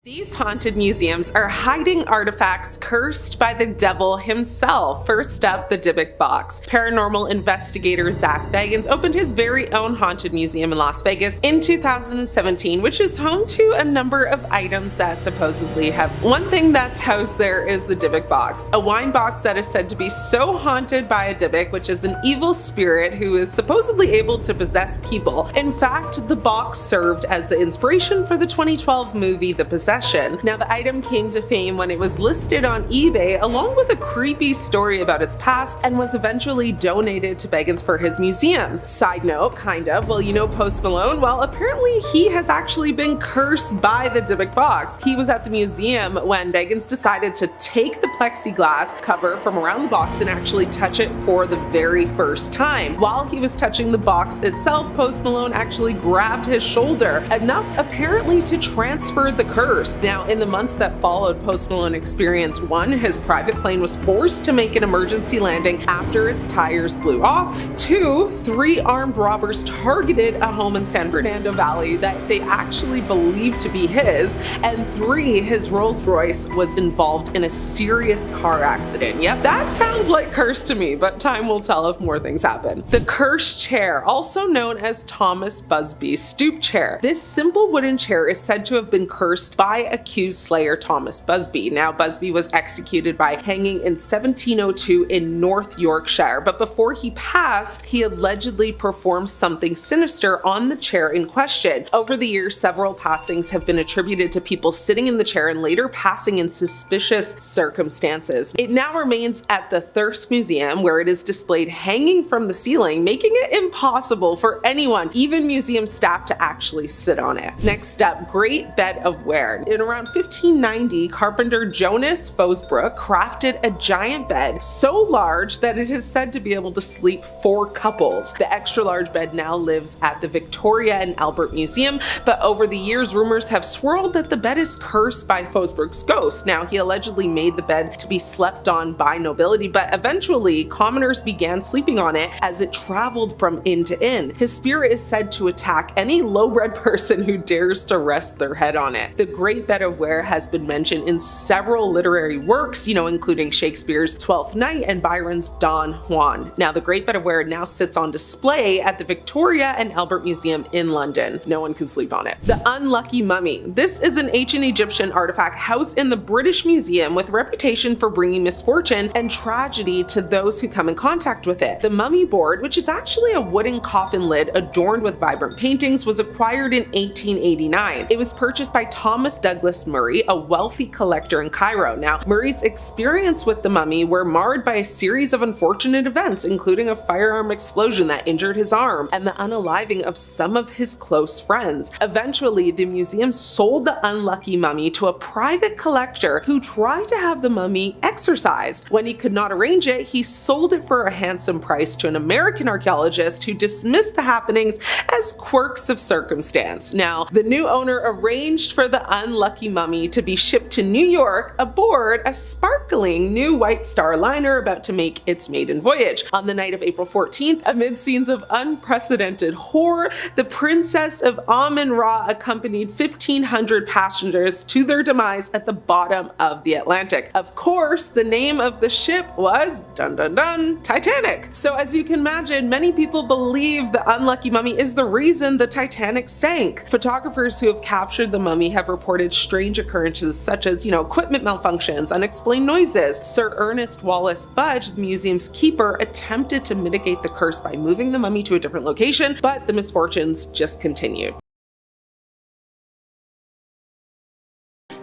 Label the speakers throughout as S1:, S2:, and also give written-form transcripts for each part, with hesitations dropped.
S1: These haunted museums are hiding artifacts cursed by the devil himself. First up, the Dybbuk Box. Paranormal investigator Zach Bagans opened his very own haunted museum in Las Vegas in 2017, which is home to a number of items that supposedly have. One thing that's housed there is the Dybbuk Box, a wine box that is said to be so haunted by a Dybbuk, which is an evil spirit who is supposedly able to possess people. In fact, the box served as the inspiration for the 2012 movie The Possession. Now, the item came to fame when it was listed on eBay along with a creepy story about its past and was eventually donated to Bagans for his museum. Side note, kind of, well, you know Post Malone? Well, apparently he has actually been cursed by the Dybbuk Box. He was at the museum when Bagans decided to take the plexiglass cover from around the box and actually touch it for the very first time. While he was touching the box itself, Post Malone actually grabbed his shoulder, enough apparently to transfer the curse. Now, in the months that followed Post Malone experienced one, his private plane was forced to make an emergency landing after its tires blew off. Two, three armed robbers targeted a home in San Fernando Valley that they actually believed to be his. And three, his Rolls Royce was involved in a serious car accident. Yep, that sounds like curse to me, but time will tell if more things happen. The cursed chair, also known as Thomas Busby Stoop Chair. This simple wooden chair is said to have been cursed by accused slayer Thomas Busby. Now, Busby was executed by hanging in 1702 in North Yorkshire, but before he passed, he allegedly performed something sinister on the chair in question. Over the years, several passings have been attributed to people sitting in the chair and later passing in suspicious circumstances. It now remains at the Thirsk Museum, where it is displayed hanging from the ceiling, making it impossible for anyone, even museum staff, to actually sit on it. Next up, Great Bed of Ware. In around 1590, carpenter Jonas Fosbrook crafted a giant bed so large that it is said to be able to sleep 4 couples. The extra large bed now lives at the Victoria and Albert Museum, but over the years rumors have swirled that the bed is cursed by Fosbrook's ghost. Now, he allegedly made the bed to be slept on by nobility, but eventually commoners began sleeping on it as it traveled from inn to inn. His spirit is said to attack any low-bred person who dares to rest their head on it. The Great Bed of Ware has been mentioned in several literary works, including Shakespeare's Twelfth Night and Byron's Don Juan. Now, the Great Bed of Ware now sits on display at the Victoria and Albert Museum in London. No one can sleep on it. The Unlucky Mummy. This is an ancient Egyptian artifact housed in the British Museum with a reputation for bringing misfortune and tragedy to those who come in contact with it. The mummy board, which is actually a wooden coffin lid adorned with vibrant paintings, was acquired in 1889. It was purchased by Thomas Douglas Murray, a wealthy collector in Cairo. Now, Murray's experience with the mummy were marred by a series of unfortunate events, including a firearm explosion that injured his arm and the unaliving of some of his close friends. Eventually, the museum sold the unlucky mummy to a private collector who tried to have the mummy exorcised. When he could not arrange it, he sold it for a handsome price to an American archaeologist who dismissed the happenings as quirks of circumstance. Now, the new owner arranged for the unlucky mummy to be shipped to New York aboard a sparkling new White Star liner about to make its maiden voyage. On the night of April 14th, amid scenes of unprecedented horror, the Princess of Amun-Ra accompanied 1,500 passengers to their demise at the bottom of the Atlantic. Of course, the name of the ship was, dun dun dun, Titanic. So as you can imagine, many people believe the unlucky mummy is the reason the Titanic sank. Photographers who have captured the mummy have reported strange occurrences such as, equipment malfunctions, unexplained noises. Sir Ernest Wallace Budge, the museum's keeper, attempted to mitigate the curse by moving the mummy to a different location, but the misfortunes just continued.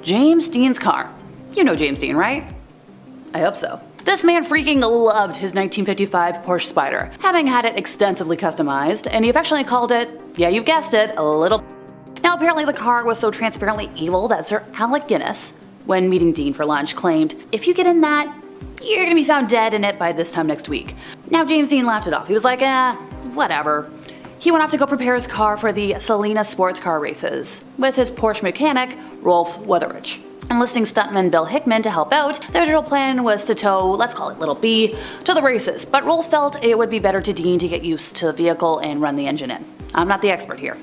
S2: James Dean's car. You know James Dean, right? I hope so. This man freaking loved his 1955 Porsche Spyder, having had it extensively customized, and he affectionately called it, yeah, you've guessed it, a little. Now, apparently the car was so transparently evil that Sir Alec Guinness, when meeting Dean for lunch, claimed, if you get in that, you're gonna be found dead in it by this time next week. Now, James Dean laughed it off. He was like, whatever. He went off to go prepare his car for the Salina sports car races with his Porsche mechanic, Rolf Weatherich. Enlisting stuntman Bill Hickman to help out, their original plan was to tow, let's call it Little B, to the races, but Rolf felt it would be better to Dean to get used to the vehicle and run the engine in. I'm not the expert here.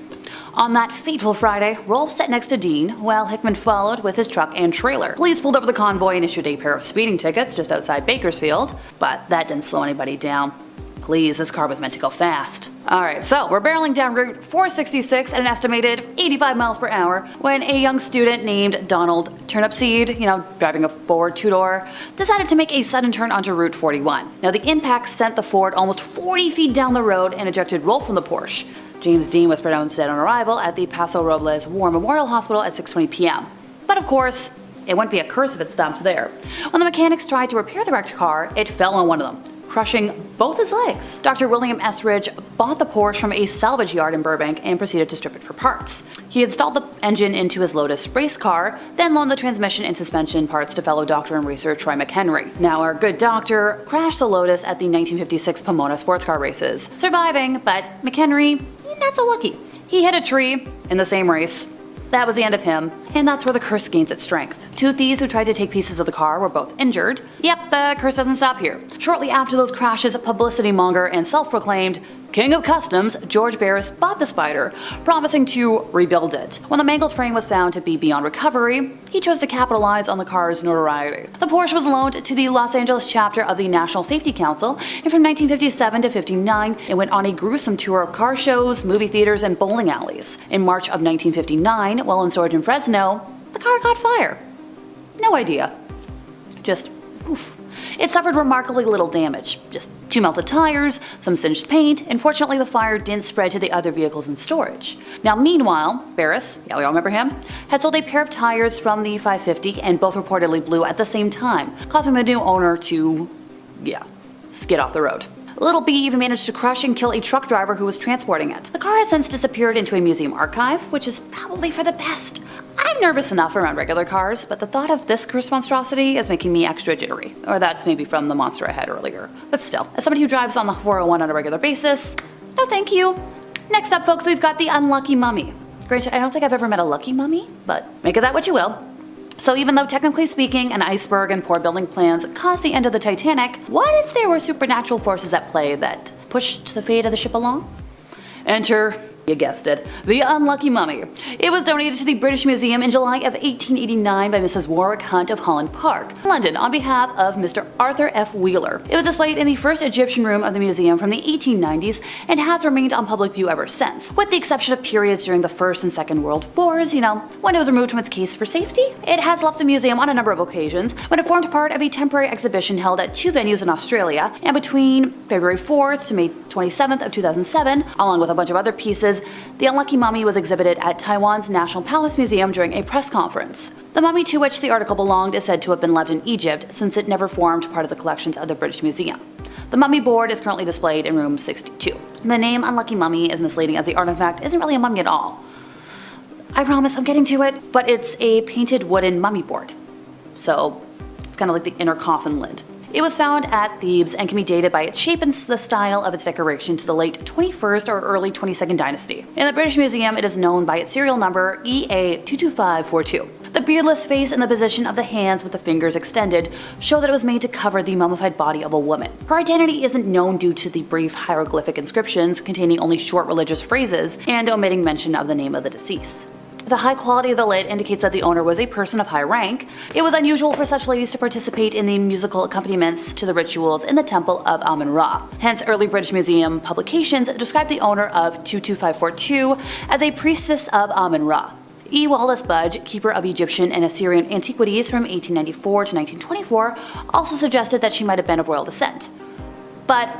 S2: On that fateful Friday, Rolfe sat next to Dean, while Hickman followed with his truck and trailer. Police pulled over the convoy and issued a pair of speeding tickets just outside Bakersfield, but that didn't slow anybody down. Please, this car was meant to go fast. Alright, so we're barreling down Route 466 at an estimated 85 miles per hour when a young student named Donald Turnipseed, driving a Ford two-door, decided to make a sudden turn onto Route 41. Now the impact sent the Ford almost 40 feet down the road and ejected Rolfe from the Porsche. James Dean was pronounced dead on arrival at the Paso Robles War Memorial Hospital at 6:20 p.m. But of course, it wouldn't be a curse if it stopped there. When the mechanics tried to repair the wrecked car, it fell on one of them, crushing both his legs. Dr. William Esridge bought the Porsche from a salvage yard in Burbank and proceeded to strip it for parts. He installed the engine into his Lotus race car, then loaned the transmission and suspension parts to fellow doctor and racer Troy McHenry. Now our good doctor crashed the Lotus at the 1956 Pomona sports car races, surviving, but McHenry, not so lucky. He hit a tree in the same race. That was the end of him, and that's where the curse gains its strength. Two thieves who tried to take pieces of the car were both injured. Yep, the curse doesn't stop here. Shortly after those crashes, publicity monger and self-proclaimed King of Customs, George Barris, bought the Spider, promising to rebuild it. When the mangled frame was found to be beyond recovery, he chose to capitalize on the car's notoriety. The Porsche was loaned to the Los Angeles chapter of the National Safety Council, and from 1957 to 59, it went on a gruesome tour of car shows, movie theaters, and bowling alleys. In March of 1959, while in storage in Fresno, the car caught fire. No idea. Just poof. It suffered remarkably little damage, just 2 melted tires, some singed paint, and fortunately the fire didn't spread to the other vehicles in storage. Now meanwhile, Barris, yeah we all remember him, had sold a pair of tires from the 550 and both reportedly blew at the same time, causing the new owner to, skid off the road. Little B even managed to crush and kill a truck driver who was transporting it. The car has since disappeared into a museum archive, which is probably for the best. I'm nervous enough around regular cars, but the thought of this cursed monstrosity is making me extra jittery. Or that's maybe from the monster I had earlier. But still, as somebody who drives on the 401 on a regular basis, no thank you. Next up folks, we've got the unlucky mummy. Granted, I don't think I've ever met a lucky mummy, but make of that what you will. So even though technically speaking, an iceberg and poor building plans caused the end of the Titanic, what if there were supernatural forces at play that pushed the fate of the ship along? Enter, you guessed it, the unlucky mummy. It was donated to the British Museum in July of 1889 by Mrs. Warwick Hunt of Holland Park, London, on behalf of Mr. Arthur F. Wheeler. It was displayed in the first Egyptian room of the museum from the 1890s and has remained on public view ever since, with the exception of periods during the First and Second World Wars, when it was removed from its case for safety. It has left the museum on a number of occasions when it formed part of a temporary exhibition held at 2 venues in Australia, and between February 4th to May 27th of 2007, along with a bunch of other pieces, the unlucky mummy was exhibited at Taiwan's National Palace Museum during a press conference. The mummy to which the article belonged is said to have been left in Egypt since it never formed part of the collections of the British Museum. The mummy board is currently displayed in room 62. The name unlucky mummy is misleading as the artifact isn't really a mummy at all. I promise I'm getting to it, but it's a painted wooden mummy board. So it's kind of like the inner coffin lid. It was found at Thebes and can be dated by its shape and the style of its decoration to the late 21st or early 22nd dynasty. In the British Museum, it is known by its serial number EA22542. The beardless face and the position of the hands with the fingers extended show that it was made to cover the mummified body of a woman. Her identity isn't known due to the brief hieroglyphic inscriptions containing only short religious phrases and omitting mention of the name of the deceased. The high quality of the lid indicates that the owner was a person of high rank. It was unusual for such ladies to participate in the musical accompaniments to the rituals in the temple of Amun-Ra. Hence, early British Museum publications described the owner of 22542 as a priestess of Amun-Ra. E. Wallace Budge, keeper of Egyptian and Assyrian antiquities from 1894 to 1924, also suggested that she might have been of royal descent. But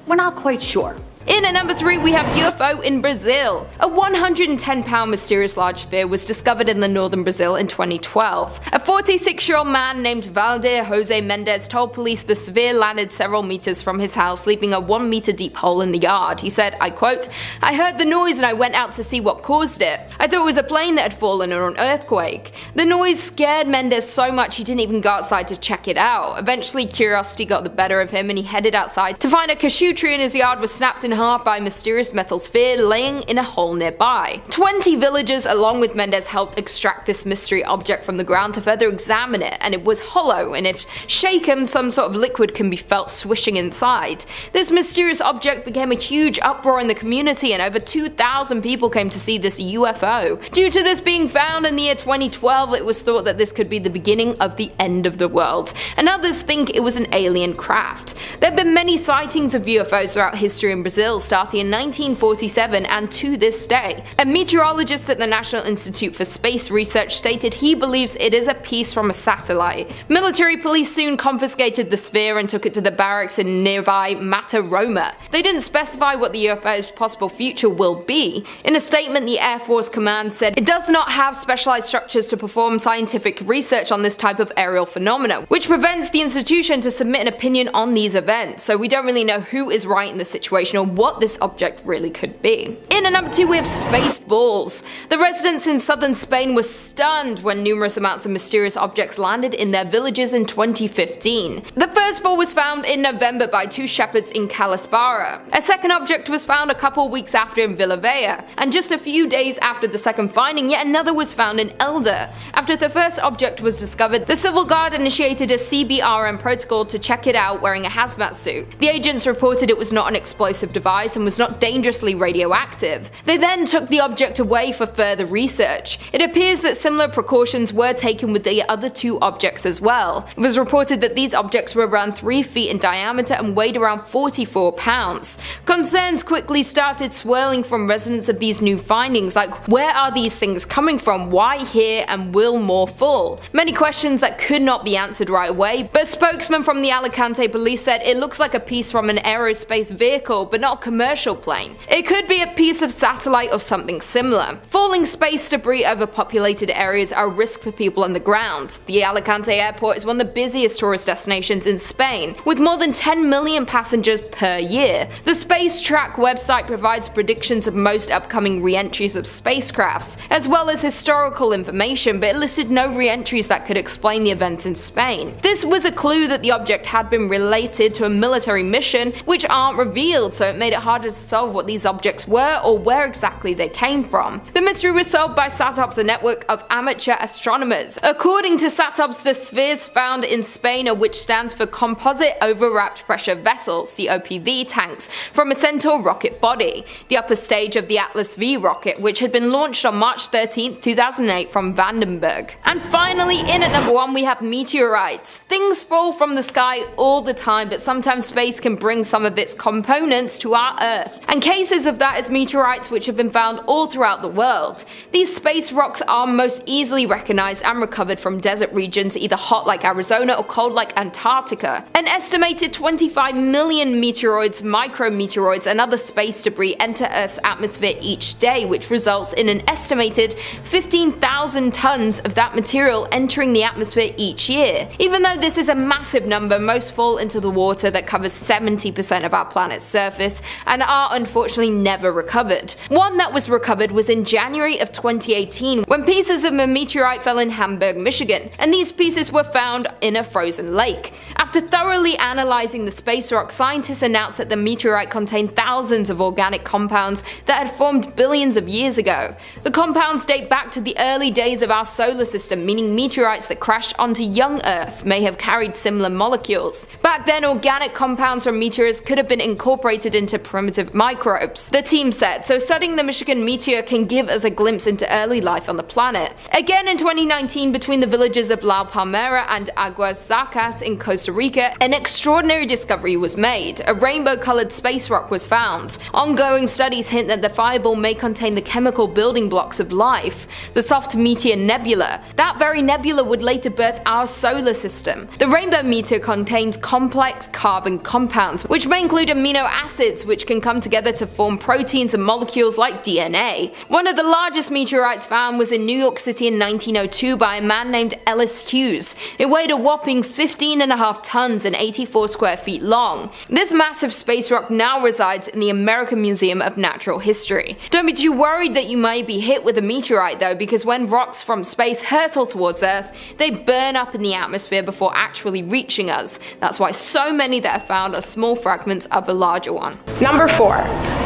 S2: we're not quite sure.
S3: In at number 3 we have UFO in Brazil. A 110-pound mysterious large sphere was discovered in the northern Brazil in 2012. A 46-year-old man named Valdir Jose Mendez told police the sphere landed several meters from his house, leaving a 1-meter deep hole in the yard. He said, I quote, "I heard the noise and I went out to see what caused it. I thought it was a plane that had fallen or an earthquake. The noise scared Mendez so much he didn't even go outside to check it out. Eventually curiosity got the better of him and he headed outside to find a cashew tree in his yard was snapped in in half by a mysterious metal sphere laying in a hole nearby. 20 villagers along with Mendez helped extract this mystery object from the ground to further examine it, and it was hollow, and if shaken, some sort of liquid can be felt swishing inside. This mysterious object became a huge uproar in the community, and over 2,000 people came to see this UFO. Due to this being found in the year 2012, it was thought that this could be the beginning of the end of the world, and others think it was an alien craft. There have been many sightings of UFOs throughout history in Brazil, starting in 1947 and to this day. A meteorologist at the National Institute for Space Research stated he believes it is a piece from a satellite. Military police soon confiscated the sphere and took it to the barracks in nearby Mata Roma. They didn't specify what the UFO's possible future will be. In a statement, the Air Force Command said it does not have specialized structures to perform scientific research on this type of aerial phenomena, which prevents the institution to submit an opinion on these events, so we don't really know who is right in the situation or what this object really could be. In at number 2 we have space balls. The residents in southern Spain were stunned when numerous amounts of mysterious objects landed in their villages in 2015. The first ball was found in November by 2 shepherds in Calaspara. A second object was found a couple weeks after in Villavea, and just a few days after the second finding, yet another was found in Elda. After the first object was discovered, the Civil Guard initiated a CBRN protocol to check it out wearing a hazmat suit. The agents reported it was not an explosive device and was not dangerously radioactive. They then took the object away for further research. It appears that similar precautions were taken with the other 2 objects as well. It was reported that these objects were around 3 feet in diameter and weighed around 44 pounds. Concerns quickly started swirling from residents of these new findings, like where are these things coming from, why here, and will more fall? Many questions that could not be answered right away, but a spokesman from the Alicante police said it looks like a piece from an aerospace vehicle, but not a commercial plane. It could be a piece of satellite or something similar. Falling space debris over populated areas are a risk for people on the ground. The Alicante airport is one of the busiest tourist destinations in Spain, with more than 10 million passengers per year. The Space Track website provides predictions of most upcoming re-entries of spacecrafts, as well as historical information, but it listed no re-entries that could explain the event in Spain. This was a clue that the object had been related to a military mission, which aren't revealed, so it made it harder to solve what these objects were or where exactly they came from. The mystery was solved by SATOPS, a network of amateur astronomers. According to SATOPS, the spheres found in Spain are, which stands for Composite Overwrapped Pressure Vessel (COPV) tanks from a Centaur rocket body, the upper stage of the Atlas V rocket, which had been launched on March 13, 2008 from Vandenberg. And finally, in at number 1 we have meteorites. Things fall from the sky all the time, but sometimes space can bring some of its components to our Earth. And cases of that is meteorites, which have been found all throughout the world. These space rocks are most easily recognized and recovered from desert regions, either hot like Arizona or cold like Antarctica. An estimated 25 million meteoroids, micrometeoroids, and other space debris enter Earth's atmosphere each day, which results in an estimated 15,000 tons of that material entering the atmosphere each year. Even though this is a massive number, most fall into the water that covers 70% of our planet's surface and are unfortunately never recovered. One that was recovered was in January of 2018, when pieces of a meteorite fell in Hamburg, Michigan, and these pieces were found in a frozen lake. After thoroughly analyzing the space rock, scientists announced that the meteorite contained thousands of organic compounds that had formed billions of years ago. The compounds date back to the early days of our solar system, meaning meteorites that crashed onto young Earth may have carried similar molecules. Back then, organic compounds from meteors could have been incorporated into primitive microbes, the team said, so studying the Michigan meteor can give us a glimpse into early life on the planet. Again in 2019, between the villages of La Palmera and Aguas Zacas in Costa Rica, an extraordinary discovery was made. A rainbow-colored space rock was found. Ongoing studies hint that the fireball may contain the chemical building blocks of life, the soft meteor nebula. That very nebula would later birth our solar system. The rainbow meteor contains complex carbon compounds, which may include amino acids, which can come together to form proteins and molecules like DNA. One of the largest meteorites found was in New York City in 1902 by a man named Ellis Hughes. It weighed a whopping 15.5 tons and 84 square feet long. This massive space rock now resides in the American Museum of Natural History. Don't be too worried that you may be hit with a meteorite though, because when rocks from space hurtle towards Earth, they burn up in the atmosphere before actually reaching us. That's why so many that are found are small fragments of a larger one.
S4: Number 4.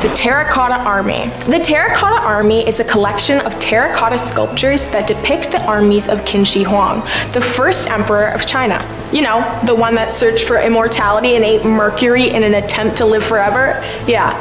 S4: The Terracotta Army. The Terracotta Army is a collection of terracotta sculptures that depict the armies of Qin Shi Huang, the first emperor of China. You know, the one that searched for immortality and ate mercury in an attempt to live forever? Yeah,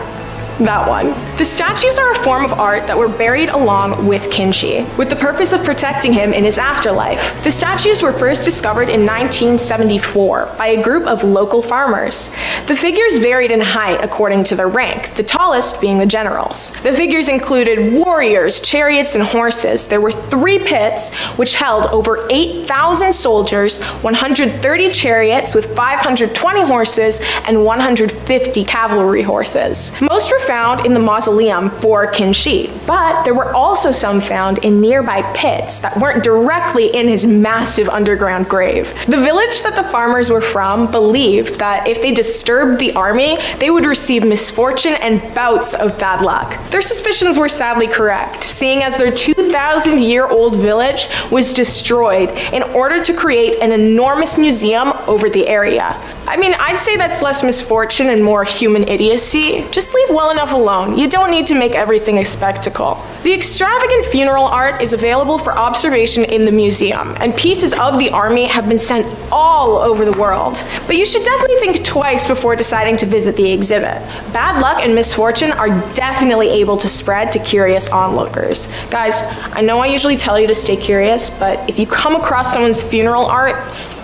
S4: that one. The statues are a form of art that were buried along with Qin Shi, with the purpose of protecting him in his afterlife. The statues were first discovered in 1974 by a group of local farmers. The figures varied in height according to their rank, the tallest being the generals. The figures included warriors, chariots, and horses. There were 3 pits, which held over 8,000 soldiers, 130 chariots with 520 horses, and 150 cavalry horses. Most were found in the mausoleum for Qin Shi, but there were also some found in nearby pits that weren't directly in his massive underground grave. The village that the farmers were from believed that if they disturbed the army, they would receive misfortune and bouts of bad luck. Their suspicions were sadly correct, seeing as their 2,000-year-old village was destroyed in order to create an enormous museum over the area. I mean, I'd say that's less misfortune and more human idiocy. Just leave well enough alone. You don't need to make everything a spectacle. The extravagant funeral art is available for observation in the museum, and pieces of the army have been sent all over the world. But you should definitely think twice before deciding to visit the exhibit. Bad luck and misfortune are definitely able to spread to curious onlookers. Guys, I know I usually tell you to stay curious, but if you come across someone's funeral art,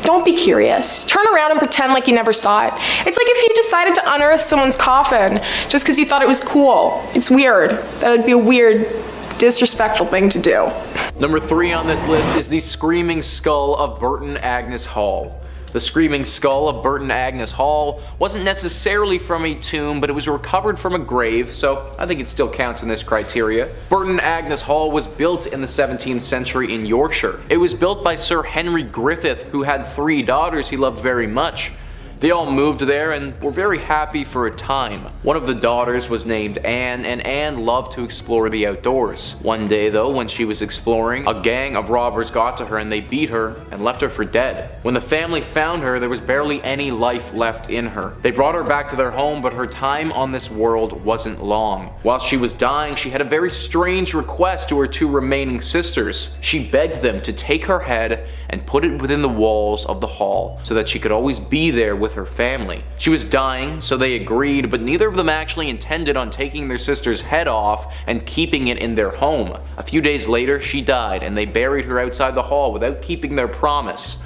S4: don't be curious. Turn around and pretend like you never saw it. It's like if you decided to unearth someone's coffin just because you thought it was cool. It's weird. That would be a weird, disrespectful thing to do.
S5: Number 3 on this list is the Screaming Skull of Burton Agnes Hall. The Screaming Skull of Burton Agnes Hall wasn't necessarily from a tomb, but it was recovered from a grave, so I think it still counts in this criteria. Burton Agnes Hall was built in the 17th century in Yorkshire. It was built by Sir Henry Griffith, who had 3 daughters he loved very much. They all moved there and were very happy for a time. One of the daughters was named Anne, and Anne loved to explore the outdoors. One day though, when she was exploring, a gang of robbers got to her and they beat her and left her for dead. When the family found her, there was barely any life left in her. They brought her back to their home, but her time on this world wasn't long. While she was dying, she had a very strange request to her 2 remaining sisters. She begged them to take her head and put it within the walls of the hall so that she could always be there with her family. She was dying, so they agreed, but neither of them actually intended on taking their sister's head off and keeping it in their home. A few days later, she died, and they buried her outside the hall without keeping their promise.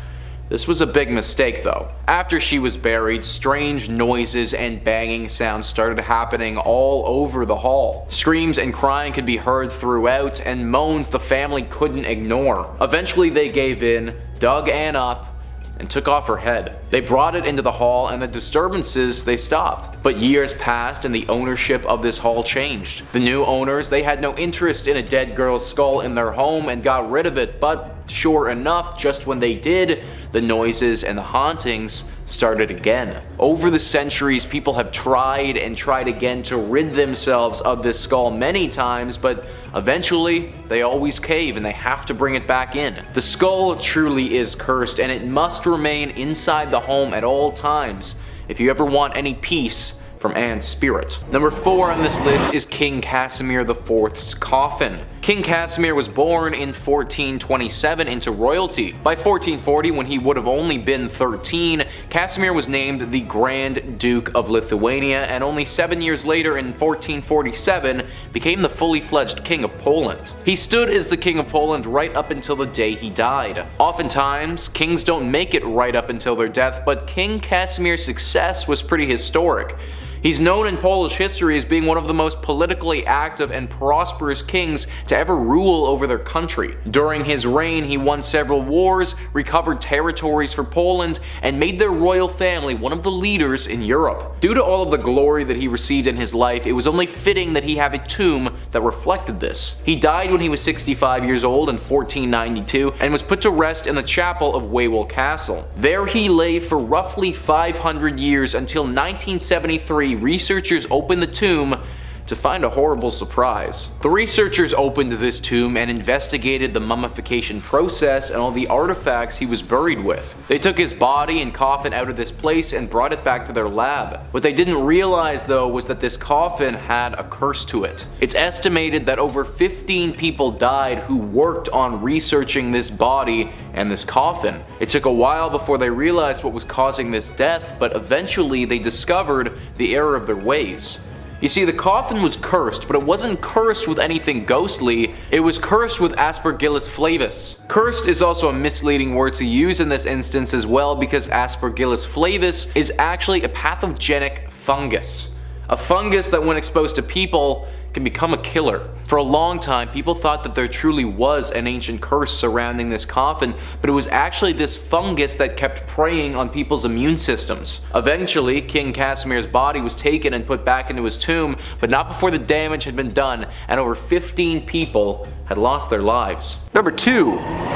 S5: This was a big mistake though. After she was buried, strange noises and banging sounds started happening all over the hall. Screams and crying could be heard throughout, and moans the family couldn't ignore. Eventually they gave in, dug Anne up, and took off her head. They brought it into the hall and the disturbances, they stopped. But years passed and the ownership of this hall changed. The new owners, they had no interest in a dead girl's skull in their home and got rid of it, but sure enough, just when they did, the noises and the hauntings started again. Over the centuries, people have tried and tried again to rid themselves of this skull many times, but eventually they always cave and they have to bring it back in. The skull truly is cursed, and it must remain inside the home at all times if you ever want any peace from Anne's spirit. Number 4 on this list is King Casimir IV's coffin. King Casimir was born in 1427 into royalty. By 1440, when he would have only been 13, Casimir was named the Grand Duke of Lithuania, and only 7 years later in 1447 became the fully fledged King of Poland. He stood as the King of Poland right up until the day he died. Oftentimes, kings don't make it right up until their death, but King Casimir's success was pretty historic. He's known in Polish history as being one of the most politically active and prosperous kings to ever rule over their country. During his reign, he won several wars, recovered territories for Poland, and made their royal family one of the leaders in Europe. Due to all of the glory that he received in his life, it was only fitting that he have a tomb that reflected this. He died when he was 65 years old in 1492 and was put to rest in the chapel of Wawel Castle. There he lay for roughly 500 years until 1973. Researchers opened the tomb to find a horrible surprise. The researchers opened this tomb and investigated the mummification process and all the artifacts he was buried with. They took his body and coffin out of this place and brought it back to their lab. What they didn't realize though was that this coffin had a curse to it. It's estimated that over 15 people died who worked on researching this body and this coffin. It took a while before they realized what was causing this death, but eventually they discovered the error of their ways. You see, the coffin was cursed, but it wasn't cursed with anything ghostly, it was cursed with Aspergillus flavus. Cursed is also a misleading word to use in this instance as well, because Aspergillus flavus is actually a pathogenic fungus. A fungus that when exposed to people can become a killer. For a long time, people thought that there truly was an ancient curse surrounding this coffin, but it was actually this fungus that kept preying on people's immune systems. Eventually, King Casimir's body was taken and put back into his tomb, but not before the damage had been done and over 15 people had lost their lives.
S6: Number 2.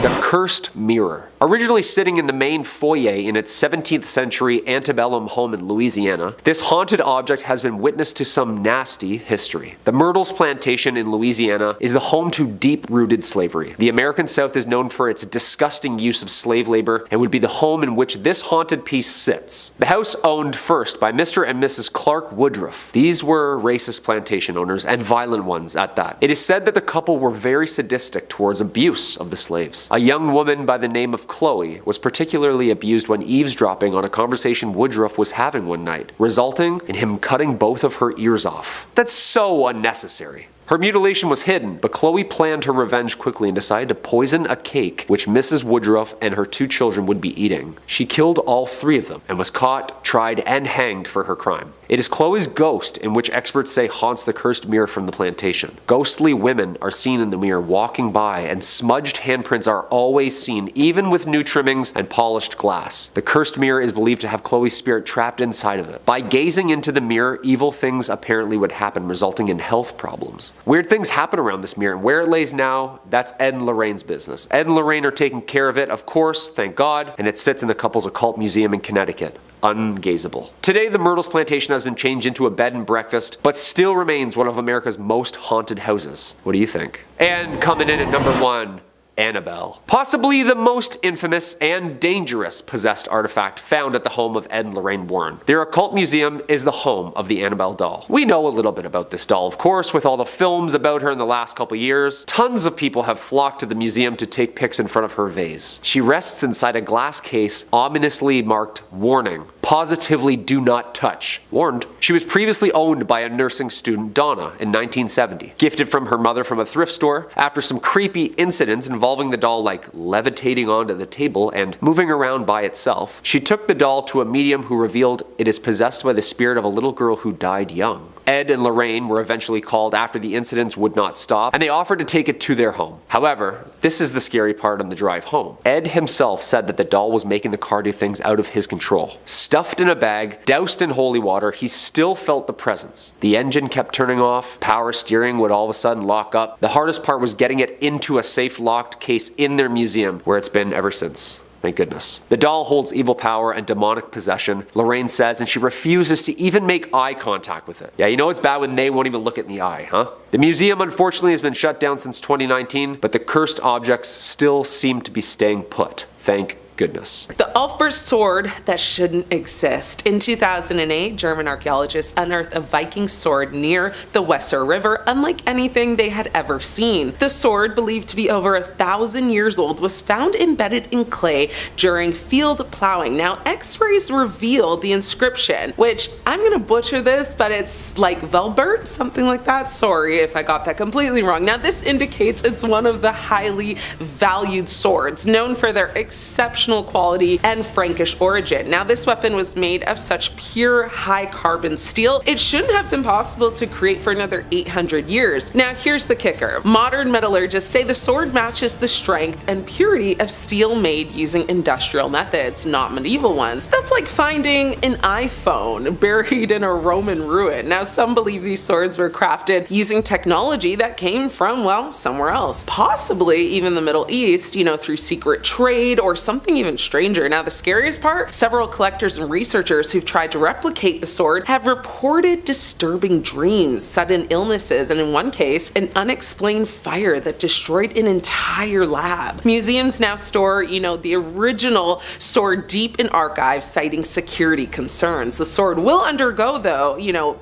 S6: The Cursed Mirror. Originally sitting in the main foyer in its 17th century antebellum home in Louisiana, this haunted object has been witness to some nasty history. The Myrtles Plantation in Louisiana is the home to deep-rooted slavery. The American South is known for its disgusting use of slave labor and would be the home in which this haunted piece sits. The house owned first by Mr. and Mrs. Clark Woodruff. These were racist plantation owners, and violent ones at that. It is said that the couple were very sadistic towards abuse of the slaves. A young woman by the name of Chloe was particularly abused when eavesdropping on a conversation Woodruff was having one night, resulting in him cutting both of her ears off. That's so unnecessary. Her mutilation was hidden, but Chloe planned her revenge quickly and decided to poison a cake which Mrs. Woodruff and her 2 children would be eating. She killed all 3 of them and was caught, tried, and hanged for her crime. It is Chloe's ghost in which experts say haunts the cursed mirror from the plantation. Ghostly women are seen in the mirror walking by, and smudged handprints are always seen, even with new trimmings and polished glass. The cursed mirror is believed to have Chloe's spirit trapped inside of it. By gazing into the mirror, evil things apparently would happen, resulting in health problems. Weird things happen around this mirror, and where it lays now, that's Ed and Lorraine's business. Ed and Lorraine are taking care of it, of course, thank God, and it sits in the couple's occult museum in Connecticut. Ungazable. Today, the Myrtles Plantation has been changed into a bed and breakfast, but still remains one of America's most haunted houses. What do you think? And coming in at number 1, Annabelle. Possibly the most infamous and dangerous possessed artifact found at the home of Ed and Lorraine Warren. Their occult museum is the home of the Annabelle doll. We know a little bit about this doll, of course, with all the films about her in the last couple years. Tons of people have flocked to the museum to take pics in front of her vase. She rests inside a glass case ominously marked "Warning. Positively do not touch. Warned." She was previously owned by a nursing student, Donna, in 1970. Gifted from her mother from a thrift store. After some creepy incidents involving the doll like levitating onto the table and moving around by itself, she took the doll to a medium who revealed it is possessed by the spirit of a little girl who died young. Ed and Lorraine were eventually called after the incidents would not stop, and they offered to take it to their home. However, this is the scary part on the drive home. Ed himself said that the doll was making the car do things out of his control. Stuffed in a bag, doused in holy water, he still felt the presence. The engine kept turning off, power steering would all of a sudden lock up. The hardest part was getting it into a safe locked case in their museum, where it's been ever since. Thank goodness. The doll holds evil power and demonic possession, Lorraine says, and she refuses to even make eye contact with it. Yeah, you know it's bad when they won't even look it in the eye, huh? The museum unfortunately has been shut down since 2019, but the cursed objects still seem to be staying put. Thank goodness.
S1: The Ulfber's sword that shouldn't exist. In 2008, German archaeologists unearthed a Viking sword near the Weser River, unlike anything they had ever seen. The sword, believed to be over 1,000 years old, was found embedded in clay during field plowing. Now, x-rays revealed the inscription, which I'm gonna butcher this, but it's like Velbert, something like that. Sorry if I got that completely wrong. Now, this indicates it's one of the highly valued swords, known for their exceptional quality and Frankish origin. Now, this weapon was made of such pure high carbon steel, it shouldn't have been possible to create for another 800 years. Now, here's the kicker. Modern metallurgists say the sword matches the strength and purity of steel made using industrial methods, not medieval ones. That's like finding an iPhone buried in a Roman ruin. Now, some believe these swords were crafted using technology that came from, well, somewhere else. Possibly even the Middle East, through secret trade or something even stranger. Now the scariest part, several collectors and researchers who've tried to replicate the sword have reported disturbing dreams, sudden illnesses, and in one case, an unexplained fire that destroyed an entire lab. Museums now store, the original sword deep in archives, citing security concerns. The sword will undergo, though,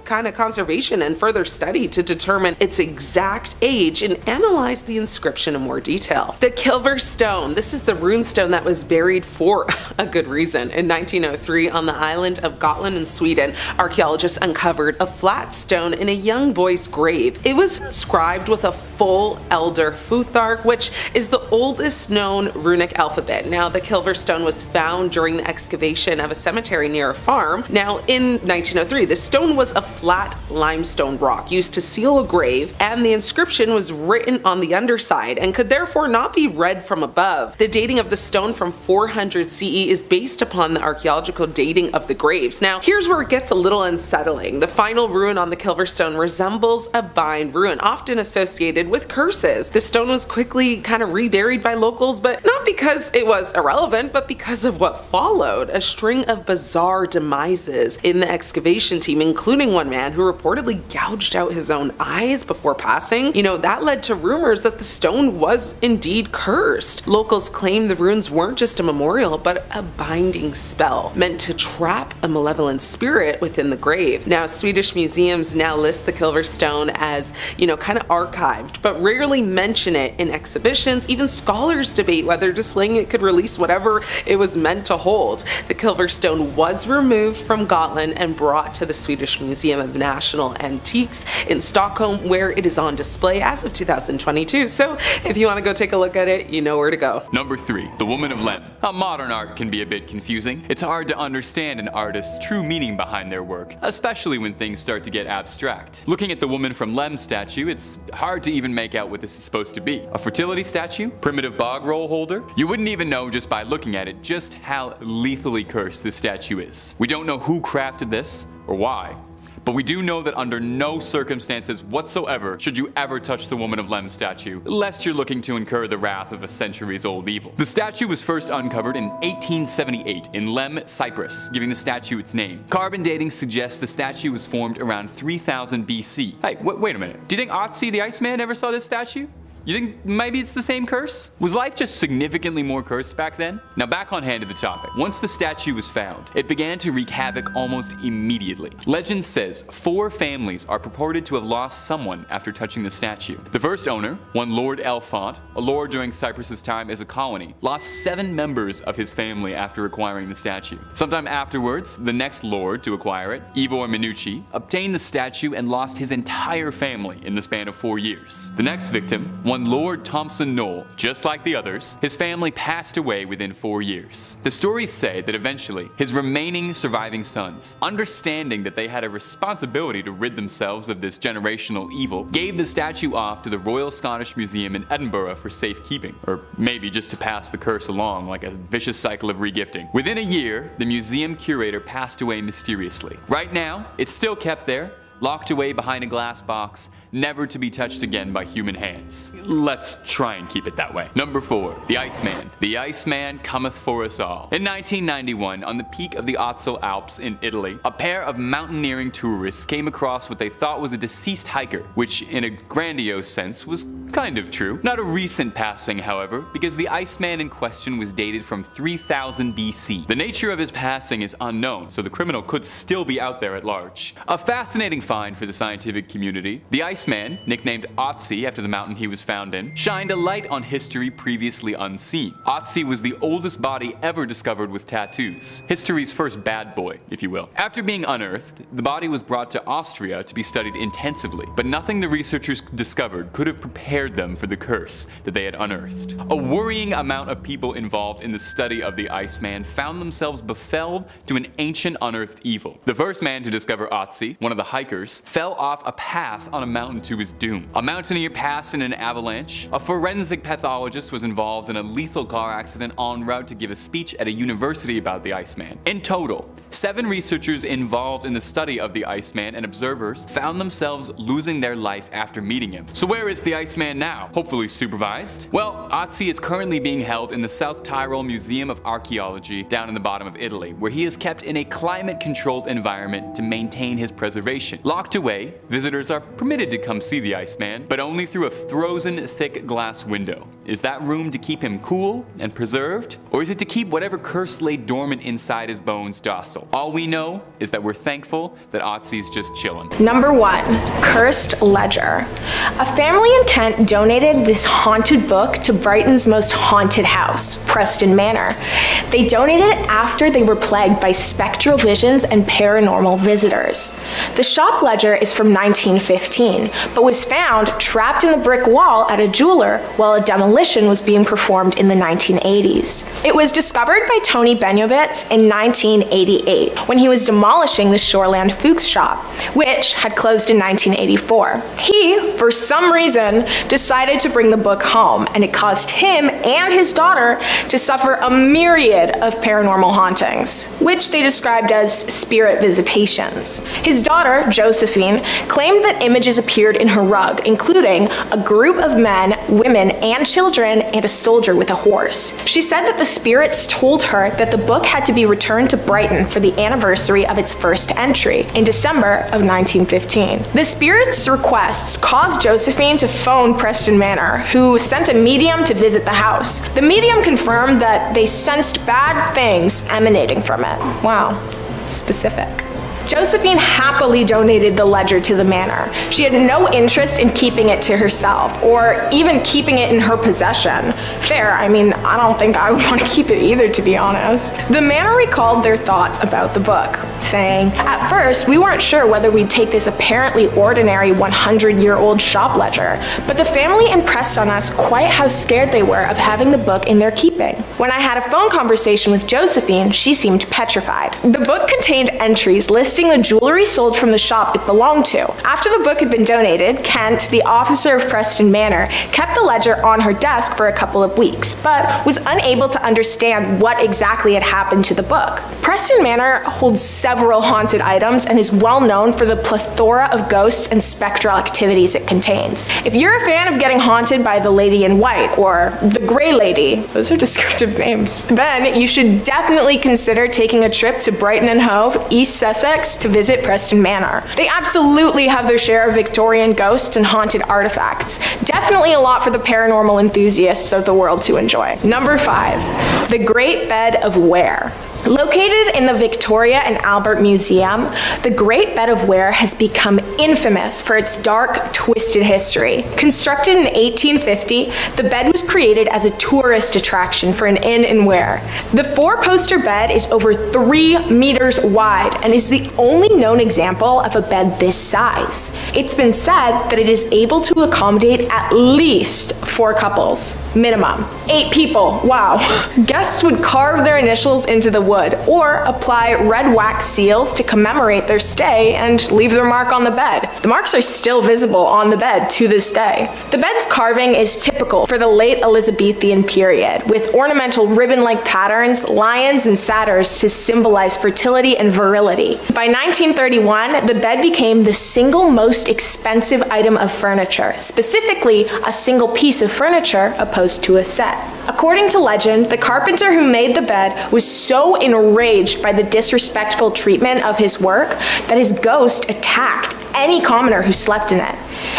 S1: kind of conservation and further study to determine its exact age and analyze the inscription in more detail. The Kilver stone. This is the runestone that was buried for a good reason. In 1903, on the island of Gotland in Sweden, archaeologists uncovered a flat stone in a young boy's grave. It was inscribed with a full Elder Futhark, which is the oldest known runic alphabet. Now, the Kilver stone was found during the excavation of a cemetery near a farm. Now, in 1903, the stone was a flat limestone rock used to seal a grave, and the inscription was written on the underside and could therefore not be read from above. The dating of the stone from 400 CE is based upon the archaeological dating of the graves. Now, here's where it gets a little unsettling. The final ruin on the Kilver stone resembles a bind ruin, often associated with curses. The stone was quickly kind of reburied by locals, but not because it was irrelevant, but because of what followed. A string of bizarre demises in the excavation team, including one man who reportedly gouged out his own eyes before passing. That led to rumors that the stone was indeed cursed. Locals claim the ruins weren't just a memorial, but a binding spell meant to trap a malevolent spirit within the grave. Now, Swedish museums now list the Kilver stone as, kind of archived, but rarely mention it in exhibitions. Even scholars debate whether displaying it could release whatever it was meant to hold. The Kilver stone was removed from Gotland and brought to the Swedish Museum of National Antiques in Stockholm, where it is on display as of 2022. So if you want to go take a look at it, you know where to go.
S7: Number 3. The Woman of Lemb. Modern art can be a bit confusing. It's hard to understand an artist's true meaning behind their work, especially when things start to get abstract. Looking at the Woman from Lemb statue, it's hard to even make out what this is supposed to be. A fertility statue? Primitive bog roll holder? You wouldn't even know just by looking at it just how lethally cursed this statue is. We don't know who crafted this or why, but we do know that under no circumstances whatsoever should you ever touch the Woman of Lemb statue, lest you're looking to incur the wrath of a centuries-old evil. The statue was first uncovered in 1878 in Lemb, Cyprus, giving the statue its name. Carbon dating suggests the statue was formed around 3000 BC. Hey, wait a minute. Do you think Otzi the Iceman ever saw this statue? You think maybe it's the same curse? Was life just significantly more cursed back then? Now back on hand to the topic. Once the statue was found, it began to wreak havoc almost immediately. Legend says 4 families are purported to have lost someone after touching the statue. The first owner, one Lord Elfont, a lord during Cyprus's time as a colony, lost 7 members of his family after acquiring the statue. Sometime afterwards, the next lord to acquire it, Ivor Minucci, obtained the statue and lost his entire family in the span of 4 years. The next victim, one Lord Thompson Knoll, just like the others, his family passed away within 4 years. The stories say that eventually, his remaining surviving sons, understanding that they had a responsibility to rid themselves of this generational evil, gave the statue off to the Royal Scottish Museum in Edinburgh for safekeeping, or maybe just to pass the curse along like a vicious cycle of regifting. Within a year, the museum curator passed away mysteriously. Right now, it's still kept there, locked away behind a glass box, never to be touched again by human hands. Let's try and keep it that way. Number 4. The Iceman. The Iceman cometh for us all. In 1991, on the peak of the Otzi Alps in Italy, a pair of mountaineering tourists came across what they thought was a deceased hiker, which in a grandiose sense was kind of true. Not a recent passing, however, because the Iceman in question was dated from 3000 BC. The nature of his passing is unknown, so the criminal could still be out there at large. A fascinating find for the scientific community, the Iceman, nicknamed Otzi after the mountain he was found in, shined a light on history previously unseen. Otzi was the oldest body ever discovered with tattoos, history's first bad boy, if you will. After being unearthed, the body was brought to Austria to be studied intensively, but nothing the researchers discovered could have prepared them for the curse that they had unearthed. A worrying amount of people involved in the study of the Iceman found themselves befelled to an ancient unearthed evil. The first man to discover Otzi, one of the hikers, fell off a path on a mountain mountain to his doom. A mountaineer passed in an avalanche. A forensic pathologist was involved in a lethal car accident en route to give a speech at a university about the Iceman. In total, 7 researchers involved in the study of the Iceman and observers found themselves losing their life after meeting him. So where is the Iceman now? Hopefully supervised? Well, Otzi is currently being held in the South Tyrol Museum of Archaeology down in the bottom of Italy, where he is kept in a climate-controlled environment to maintain his preservation. Locked away, visitors are permitted to come see the Iceman, but only through a frozen, thick glass window. Is that room to keep him cool and preserved? Or is it to keep whatever curse lay dormant inside his bones docile? All we know is that we're thankful that Otzi's just chillin'.
S4: Number 1. Cursed Ledger. A family in Kent donated this haunted book to Brighton's most haunted house, Preston Manor. They donated it after they were plagued by spectral visions and paranormal visitors. The shop ledger is from 1915, but was found trapped in a brick wall at a jeweler while a demolition was being performed in the 1980s. It was discovered by Tony Benyovitz in 1988 when he was demolishing the Shoreland Fuchs shop, which had closed in 1984. He, for some reason, decided to bring the book home, and it caused him and his daughter to suffer a myriad of paranormal hauntings, which they described as spirit visitations. His daughter, Josephine, claimed that images appeared in her rug, including a group of men, women, and children, and a soldier with a horse. She said that the spirits told her that the book had to be returned to Brighton for the anniversary of its first entry in December of 1915. The spirits' requests caused Josephine to phone Preston Manor, who sent a medium to visit the house. The medium confirmed that they sensed bad things emanating from it. Wow, specific. Josephine happily donated the ledger to the manor. She had no interest in keeping it to herself, or even keeping it in her possession. Fair, I mean, I don't think I would want to keep it either, to be honest. The manor recalled their thoughts about the book, saying, "At first, we weren't sure whether we'd take this apparently ordinary 100-year-old shop ledger, but the family impressed on us quite how scared they were of having the book in their keeping. When I had a phone conversation with Josephine, she seemed petrified." The book contained entries listing the jewelry sold from the shop it belonged to. After the book had been donated, Kent, the officer of Preston Manor, kept the ledger on her desk for a couple of weeks, but was unable to understand what exactly had happened to the book. Preston Manor holds several haunted items and is well known for the plethora of ghosts and spectral activities it contains. If you're a fan of getting haunted by the Lady in White or the Grey Lady, those are descriptive names, then you should definitely consider taking a trip to Brighton and Hove, East Sussex, to visit Preston Manor. They absolutely have their share of Victorian ghosts and haunted artifacts. Definitely a lot for the paranormal enthusiasts of the world to enjoy. Number 5, the Great Bed of Ware. Located in the Victoria and Albert Museum, the Great Bed of Ware has become infamous for its dark, twisted history. Constructed in 1850, the bed was created as a tourist attraction for an inn in Ware. The 4-poster bed is over 3 meters wide and is the only known example of a bed this size. It's been said that it is able to accommodate at least 4 couples, minimum. 8 people, wow. Guests would carve their initials into the wood or apply red wax seals to commemorate their stay and leave their mark on the bed. The marks are still visible on the bed to this day. The bed's carving is typical for the late Elizabethan period, with ornamental ribbon-like patterns, lions and satyrs to symbolize fertility and virility. By 1931, the bed became the single most expensive item of furniture, specifically a single piece of furniture opposed to a set. According to legend, the carpenter who made the bed was so enraged by the disrespectful treatment of his work that his ghost attacked any commoner who slept in it.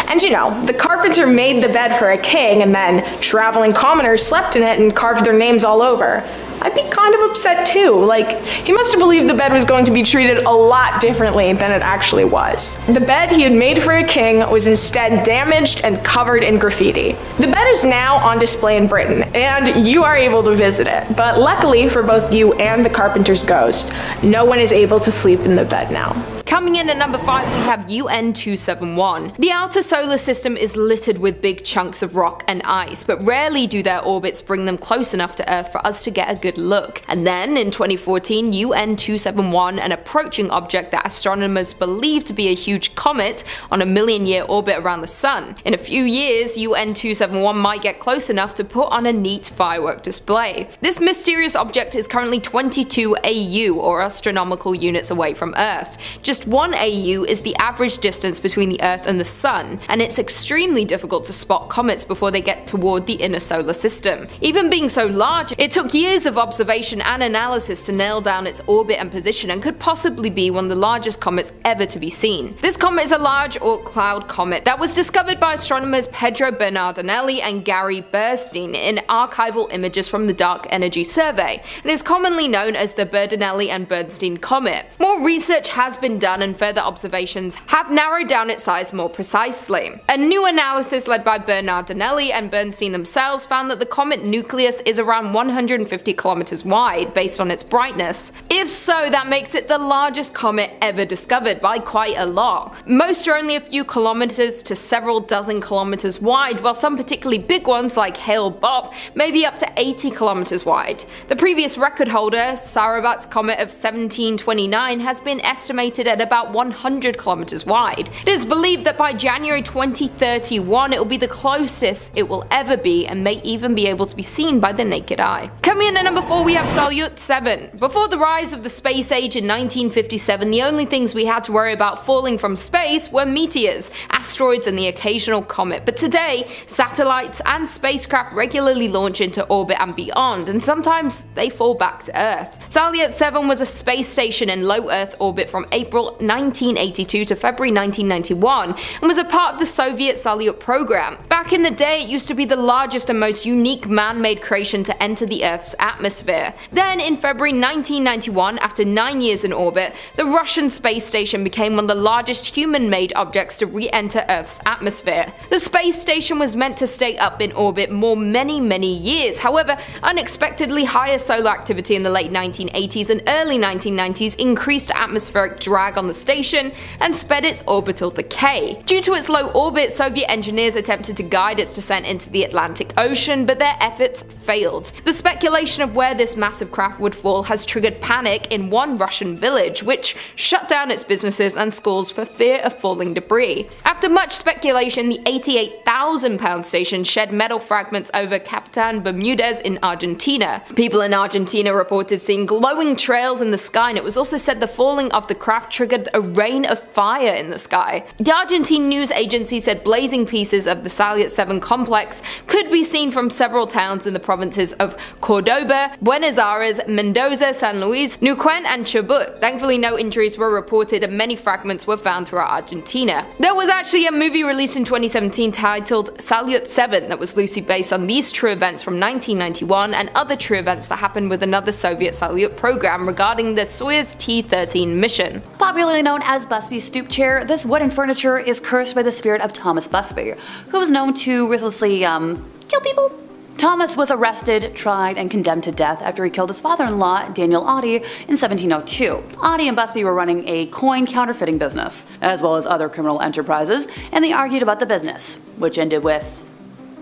S4: And you know, the carpenter made the bed for a king, and then traveling commoners slept in it and carved their names all over. I'd be kind of upset too. Like, he must have believed the bed was going to be treated a lot differently than it actually was. The bed he had made for a king was instead damaged and covered in graffiti. The bed is now on display in Britain, and you are able to visit it. But luckily for both you and the carpenter's ghost, no one is able to sleep in the bed now.
S3: Coming in at number 5, we have UN 271. The outer solar system is littered with big chunks of rock and ice, but rarely do their orbits bring them close enough to Earth for us to get a good look. And then in 2014, UN 271, an approaching object that astronomers believe to be a huge comet on a million-year orbit around the sun. In a few years, UN 271 might get close enough to put on a neat firework display. This mysterious object is currently 22 AU, or astronomical units, away from Earth. Just 1 AU is the average distance between the Earth and the Sun, and it's extremely difficult to spot comets before they get toward the inner solar system. Even being so large, it took years of observation and analysis to nail down its orbit and position, and could possibly be one of the largest comets ever to be seen. This comet is a large Oort cloud comet that was discovered by astronomers Pedro Bernardinelli and Gary Burstein in archival images from the Dark Energy Survey, and is commonly known as the Bernardinelli and Bernstein comet. More research has been done and further observations have narrowed down its size more precisely. A new analysis led by Bernardinelli and Bernstein themselves found that the comet nucleus is around 150 kilometers wide based on its brightness. If so, that makes it the largest comet ever discovered by quite a lot. Most are only a few kilometers to several dozen kilometers wide, while some particularly big ones like Hale-Bopp may be up to 80 kilometers wide. The previous record holder, Sarybat's comet of 1729, has been estimated at about 100 kilometers wide. It is believed that by January 2031 it will be the closest it will ever be, and may even be able to be seen by the naked eye. Coming in at number 4, we have Salyut 7. Before the rise of the space age in 1957, the only things we had to worry about falling from space were meteors, asteroids, and the occasional comet. But today, satellites and spacecraft regularly launch into orbit and beyond, and sometimes they fall back to Earth. Salyut 7 was a space station in low Earth orbit from April 1982 to February 1991, and was a part of the Soviet Salyut program. Back in the day, it used to be the largest and most unique man-made creation to enter the Earth's atmosphere. Then, in February 1991, after 9 years in orbit, the Russian space station became one of the largest human-made objects to re-enter Earth's atmosphere. The space station was meant to stay up in orbit for many years. However, unexpectedly higher solar activity in the late 1980s and early 1990s increased atmospheric drag on the station and sped its orbital decay. Due to its low orbit, Soviet engineers attempted to guide its descent into the Atlantic Ocean, but their efforts failed. The speculation of where this massive craft would fall has triggered panic in one Russian village, which shut down its businesses and schools for fear of falling debris. After much speculation, the 88,000-pound station shed metal fragments over Capitan Bermudez in Argentina. People in Argentina reported seeing glowing trails in the sky, and it was also said the falling of the craft triggered a rain of fire in the sky. The Argentine news agency said blazing pieces of the Salyut 7 complex could be seen from several towns in the provinces of Cordoba, Buenos Aires, Mendoza, San Luis, Neuquén, and Chubut. Thankfully, no injuries were reported and many fragments were found throughout Argentina. There was actually a movie released in 2017 titled Salyut 7 that was loosely based on these true events from 1991 and other true events that happened with another Soviet Salyut program regarding the Soyuz T-13 mission.
S2: Popularly known as Busby Stoop Chair, this wooden furniture is cursed by the spirit of Thomas Busby, who was known to ruthlessly, kill people. Thomas was arrested, tried, and condemned to death after he killed his father-in-law, Daniel Otzi, in 1702. Otzi and Busby were running a coin counterfeiting business, as well as other criminal enterprises, and they argued about the business, which ended with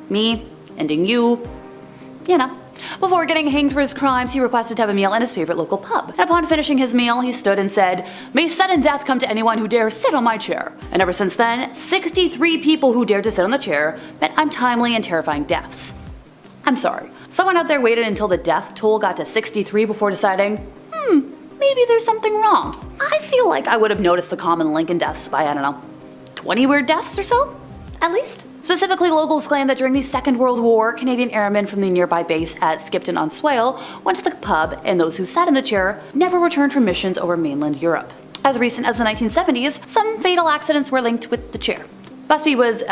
S2: me ending you, you know. Before getting hanged for his crimes, he requested to have a meal in his favorite local pub. And upon finishing his meal, he stood and said, "May sudden death come to anyone who dares sit on my chair." And ever since then, 63 people who dared to sit on the chair met untimely and terrifying deaths. I'm sorry, someone out there waited until the death toll got to 63 before deciding, maybe there's something wrong. I feel like I would have noticed the common Lincoln deaths by, I don't know, 20 weird deaths or so? At least. Specifically, locals claim that during the Second World War, Canadian airmen from the nearby base at Skipton-on-Swale went to the pub, and those who sat in the chair never returned from missions over mainland Europe. As recent as the 1970s, some fatal accidents were linked with the chair. Busby was,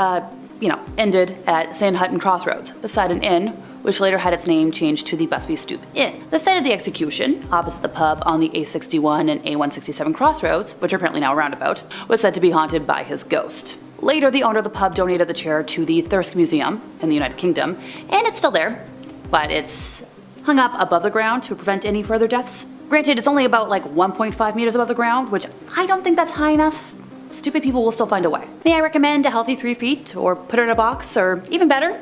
S2: ended at Sand Hutton Crossroads, beside an inn, which later had its name changed to the Busby Stoop Inn. The site of the execution, opposite the pub on the A61 and A167 crossroads, which are apparently now a roundabout, was said to be haunted by his ghost. Later, the owner of the pub donated the chair to the Thirsk Museum in the United Kingdom, and it's still there, but it's hung up above the ground to prevent any further deaths Granted, it's only about like 1.5 meters above the ground, which I don't think that's high enough. Stupid people will still find a way. May I recommend a healthy 3 feet, or put it in a box, or even better,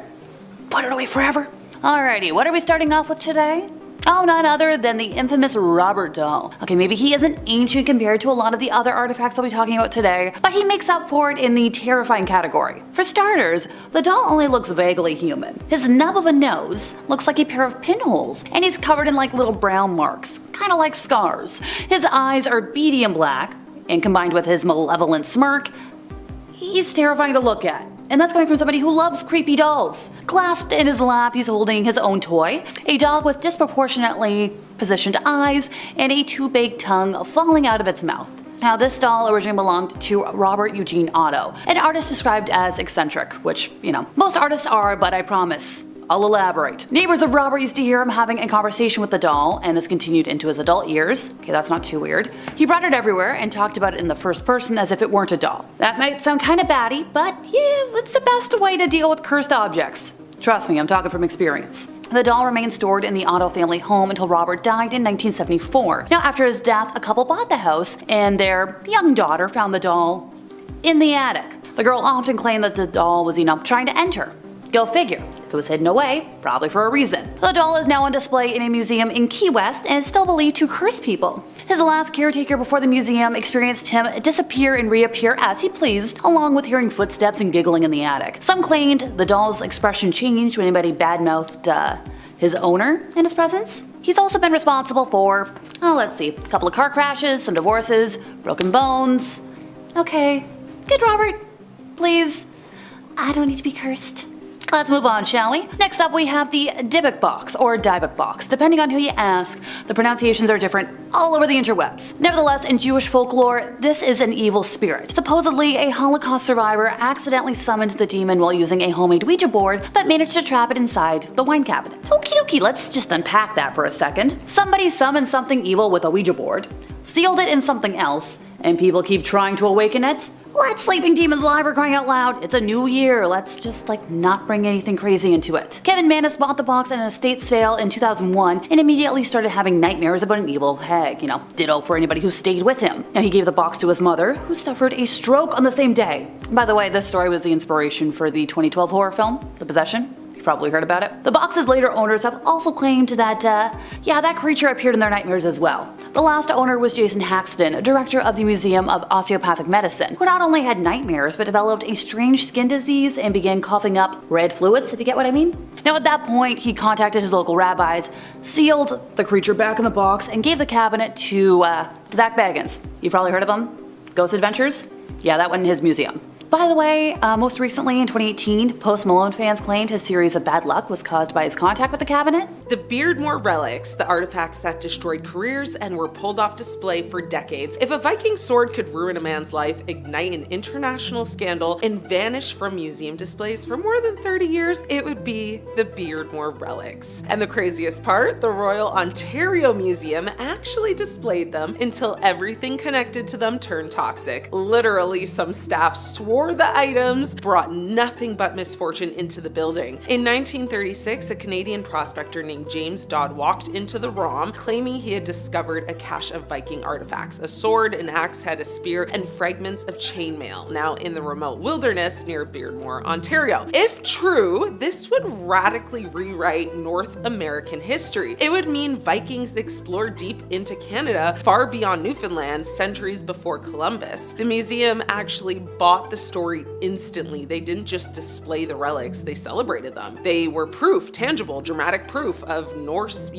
S2: put it away forever? Alrighty, what are we starting off with today? Oh, none other than the infamous Robert doll. Okay, maybe he isn't ancient compared to a lot of the other artifacts I'll be talking about today, but he makes up for it in the terrifying category. For starters, the doll only looks vaguely human. His nub of a nose looks like a pair of pinholes, and he's covered in like little brown marks, kinda like scars. His eyes are beady and black, and combined with his malevolent smirk, he's terrifying to look at. And that's coming from somebody who loves creepy dolls. Clasped in his lap, he's holding his own toy, a doll with disproportionately positioned eyes and a too big tongue falling out of its mouth. Now, this doll originally belonged to Robert Eugene Otto, an artist described as eccentric, which, most artists are, but I promise, I'll elaborate. Neighbors of Robert used to hear him having a conversation with the doll, and this continued into his adult years. Okay, that's not too weird. He brought it everywhere and talked about it in the first person as if it weren't a doll. That might sound kinda batty, but yeah, it's the best way to deal with cursed objects. Trust me, I'm talking from experience. The doll remained stored in the Otto family home until Robert died in 1974. Now, after his death, a couple bought the house, and their young daughter found the doll in the attic. The girl often claimed that the doll was trying to enter. Go figure. If it was hidden away, probably for a reason. The doll is now on display in a museum in Key West and is still believed to curse people. His last caretaker before the museum experienced him disappear and reappear as he pleased, along with hearing footsteps and giggling in the attic. Some claimed the doll's expression changed when anybody badmouthed his owner in his presence. He's also been responsible for, a couple of car crashes, some divorces, broken bones. Okay, good Robert, please. I don't need to be cursed. Let's move on, shall we? Next up, we have the Dybbuk Box, or Dybbuk Box. Depending on who you ask, the pronunciations are different all over the interwebs. Nevertheless, in Jewish folklore, this is an evil spirit. Supposedly, a Holocaust survivor accidentally summoned the demon while using a homemade Ouija board, but managed to trap it inside the wine cabinet. Okie dokie, let's just unpack that for a second. Somebody summoned something evil with a Ouija board, sealed it in something else, and people keep trying to awaken it? Let sleeping demons lie, for crying out loud. It's a new year. Let's just not bring anything crazy into it. Kevin Mannis bought the box at an estate sale in 2001 and immediately started having nightmares about an evil hag. Ditto for anybody who stayed with him. Now, he gave the box to his mother, who suffered a stroke on the same day. By the way, this story was the inspiration for the 2012 horror film, The Possession. Probably heard about it. The box's later owners have also claimed that, that creature appeared in their nightmares as well. The last owner was Jason Haxton, director of the Museum of Osteopathic Medicine, who not only had nightmares, but developed a strange skin disease and began coughing up red fluids, if you get what I mean. Now, at that point, he contacted his local rabbis, sealed the creature back in the box, and gave the cabinet to, Zach Baggins. You've probably heard of him? Ghost Adventures? Yeah, that went in his museum. By the way, most recently in 2018, Post Malone fans claimed his series of bad luck was caused by his contact with the cabinet.
S1: The Beardmore relics, the artifacts that destroyed careers and were pulled off display for decades. If a Viking sword could ruin a man's life, ignite an international scandal, and vanish from museum displays for more than 30 years, it would be the Beardmore relics. And the craziest part, the Royal Ontario Museum actually displayed them until everything connected to them turned toxic. Literally, some staff swore the items brought nothing but misfortune into the building. In 1936, a Canadian prospector named James Dodd walked into the ROM claiming he had discovered a cache of Viking artifacts, a sword, an axe head, a spear, and fragments of chainmail, now in the remote wilderness near Beardmore, Ontario. If true, this would radically rewrite North American history. It would mean Vikings explored deep into Canada, far beyond Newfoundland, centuries before Columbus. The museum actually bought the story instantly. They didn't just display the relics, they celebrated them. They were proof, tangible, dramatic proof of Norse,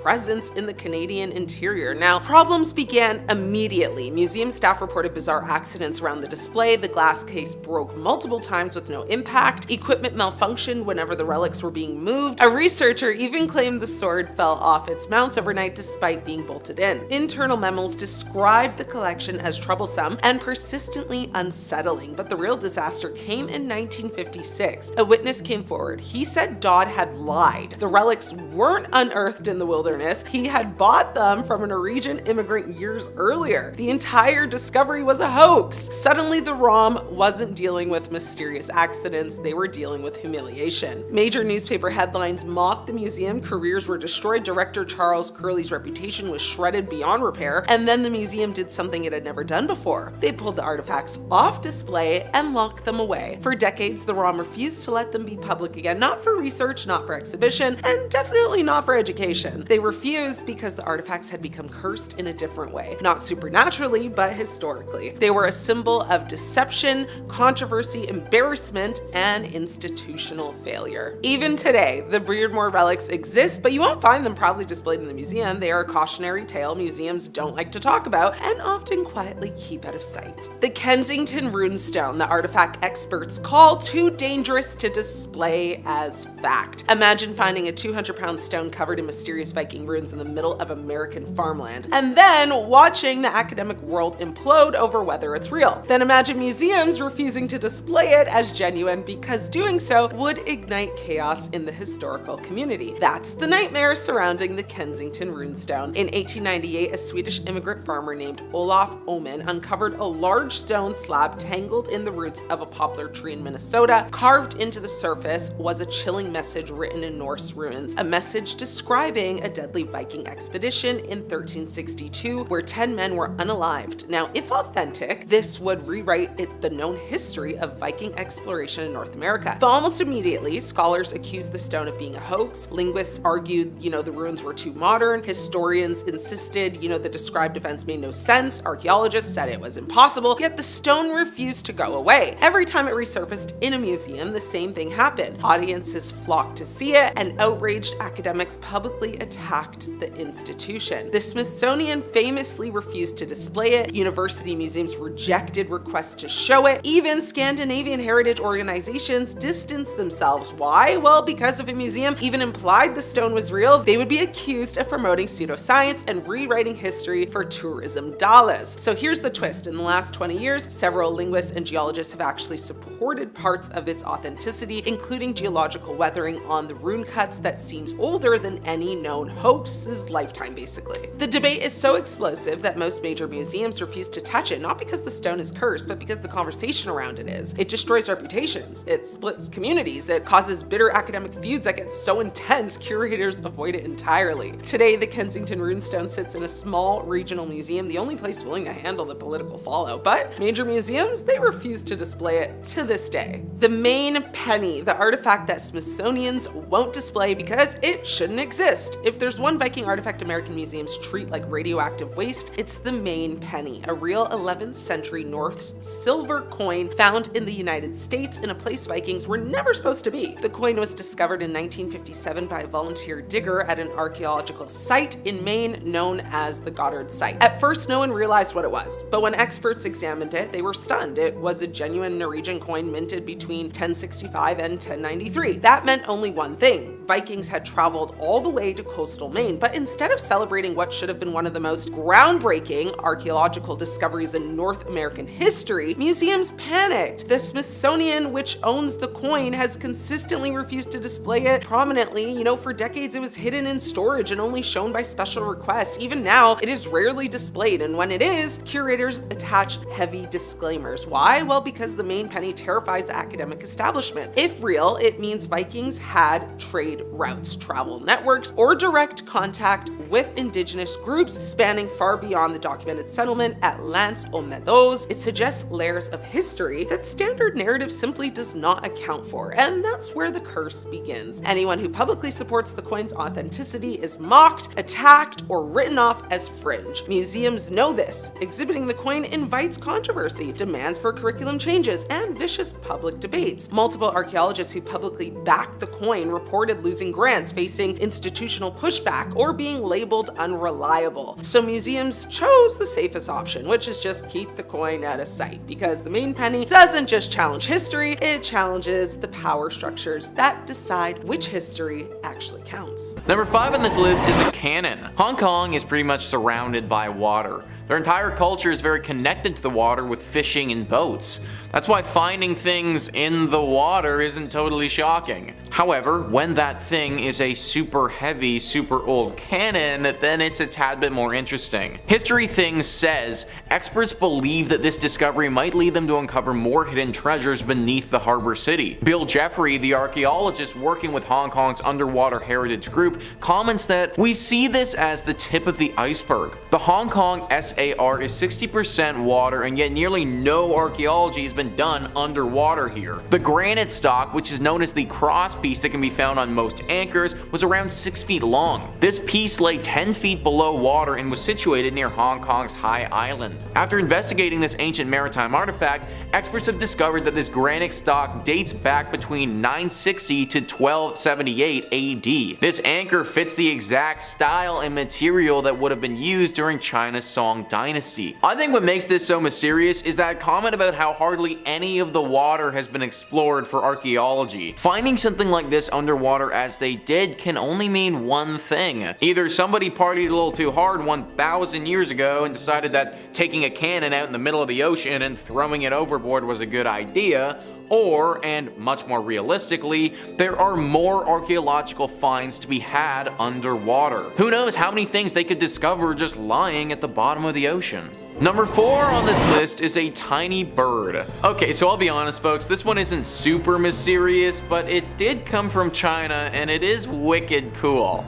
S1: presence in the Canadian interior. Now, problems began immediately. Museum staff reported bizarre accidents around the display. The glass case broke multiple times with no impact. Equipment malfunctioned whenever the relics were being moved. A researcher even claimed the sword fell off its mounts overnight despite being bolted in. Internal memos described the collection as troublesome and persistently unsettling, but the the real disaster came in 1956. A witness came forward. He said Dodd had lied. The relics weren't unearthed in the wilderness. He had bought them from a Norwegian immigrant years earlier. The entire discovery was a hoax. Suddenly, the ROM wasn't dealing with mysterious accidents, they were dealing with humiliation. Major newspaper headlines mocked the museum, careers were destroyed, director Charles Curley's reputation was shredded beyond repair, and then the museum did something it had never done before. They pulled the artifacts off display and locked them away. For decades, the ROM refused to let them be public again, not for research, not for exhibition, and definitely not for education. They refused because the artifacts had become cursed in a different way. Not supernaturally, but historically. They were a symbol of deception, controversy, embarrassment, and institutional failure. Even today, the Beardmore relics exist, but you won't find them proudly displayed in the museum. They are a cautionary tale museums don't like to talk about and often quietly keep out of sight. The Kensington Runestone, the artifact experts call too dangerous to display as fact. Imagine finding a 200-pound stone covered in mysterious Viking runes in the middle of American farmland, and then watching the academic world implode over whether it's real. Then imagine museums refusing to display it as genuine because doing so would ignite chaos in the historical community. That's the nightmare surrounding the Kensington Runestone. In 1898, a Swedish immigrant farmer named Olof Oman uncovered a large stone slab tangled in the roots of a poplar tree in Minnesota. Carved into the surface was a chilling message written in Norse runes, a message describing a deadly Viking expedition in 1362 where 10 men were unalived. Now, if authentic, this would rewrite the known history of Viking exploration in North America. But almost immediately, scholars accused the stone of being a hoax. Linguists argued, the runes were too modern. Historians insisted, the described events made no sense. Archaeologists said it was impossible, yet the stone refused to go away. Every time it resurfaced in a museum, the same thing happened. Audiences flocked to see it, and outraged academics publicly attacked the institution. The Smithsonian famously refused to display it. University museums rejected requests to show it. Even Scandinavian heritage organizations distanced themselves. Why? Well, because if a museum even implied the stone was real, they would be accused of promoting pseudoscience and rewriting history for tourism dollars. So here's the twist. In the last 20 years, several linguists and geologists have actually supported parts of its authenticity, including geological weathering on the rune cuts that seems older than any known hoax's lifetime, basically. The debate is so explosive that most major museums refuse to touch it, not because the stone is cursed, but because the conversation around it is. It destroys reputations, it splits communities, it causes bitter academic feuds that get so intense curators avoid it entirely. Today, the Kensington Runestone sits in a small regional museum, the only place willing to handle the political fallout, but major museums, they refuse to display it to this day. The Maine Penny, the artifact that Smithsonians won't display because it shouldn't exist. If there's one Viking artifact American museums treat like radioactive waste, it's the Maine Penny, a real 11th century Norse silver coin found in the United States in a place Vikings were never supposed to be. The coin was discovered in 1957 by a volunteer digger at an archaeological site in Maine known as the Goddard Site. At first, no one realized what it was, but when experts examined it, they were stunned. It was a genuine Norwegian coin minted between 1065 and 1093. That meant only one thing. Vikings had traveled all the way to coastal Maine, but instead of celebrating what should have been one of the most groundbreaking archaeological discoveries in North American history, museums panicked. The Smithsonian, which owns the coin, has consistently refused to display it prominently. For decades it was hidden in storage and only shown by special request. Even now, it is rarely displayed, and when it is, curators attach heavy disclaimers. Why? Well, because the Maine Penny terrifies the academic establishment. If real, it means Vikings had trade routes, travel networks, or direct contact with indigenous groups spanning far beyond the documented settlement at Lance aux Meadows. It suggests layers of history that standard narrative simply does not account for, and that's where the curse begins. Anyone who publicly supports the coin's authenticity is mocked, attacked, or written off as fringe. Museums know this. Exhibiting the coin invites controversy, demands for curriculum changes, and vicious public debates. Multiple archaeologists who publicly backed the coin reported losing grants, facing institutional pushback, or being labeled unreliable. So museums chose the safest option, which is just keep the coin at a site, because the Maine Penny doesn't just challenge history, it challenges the power structures that decide which history actually counts.
S5: Number 5 on this list is a cannon. Hong Kong is pretty much surrounded by water. Their entire culture is very connected to the water with fishing and boats. That's why finding things in the water isn't totally shocking. However, when that thing is a super heavy, super old cannon, then it's a tad bit more interesting. History Things says experts believe that this discovery might lead them to uncover more hidden treasures beneath the harbor city. Bill Jeffrey, the archaeologist working with Hong Kong's Underwater Heritage Group, comments that we see this as the tip of the iceberg. The Hong Kong SAR is 60% water, and yet nearly no archaeology has been done underwater here. The granite stock, which is known as the cross piece that can be found on most anchors, was around 6 feet long. This piece lay 10 feet below water and was situated near Hong Kong's High Island. After investigating this ancient maritime artifact, experts have discovered that this granite stock dates back between 960 to 1278 AD. This anchor fits the exact style and material that would have been used during China's Song Dynasty. I think what makes this so mysterious is that comment about how hardly any of the water has been explored for archaeology. Finding something like this underwater as they did can only mean one thing. Either somebody partied a little too hard 1,000 years ago and decided that taking a cannon out in the middle of the ocean and throwing it overboard was a good idea, or, and much more realistically, there are more archaeological finds to be had underwater. Who knows how many things they could discover just lying at the bottom of the ocean. Number 4 on this list is a tiny bird. Okay, so I'll be honest folks, this one isn't super mysterious, but it did come from China and it is wicked cool.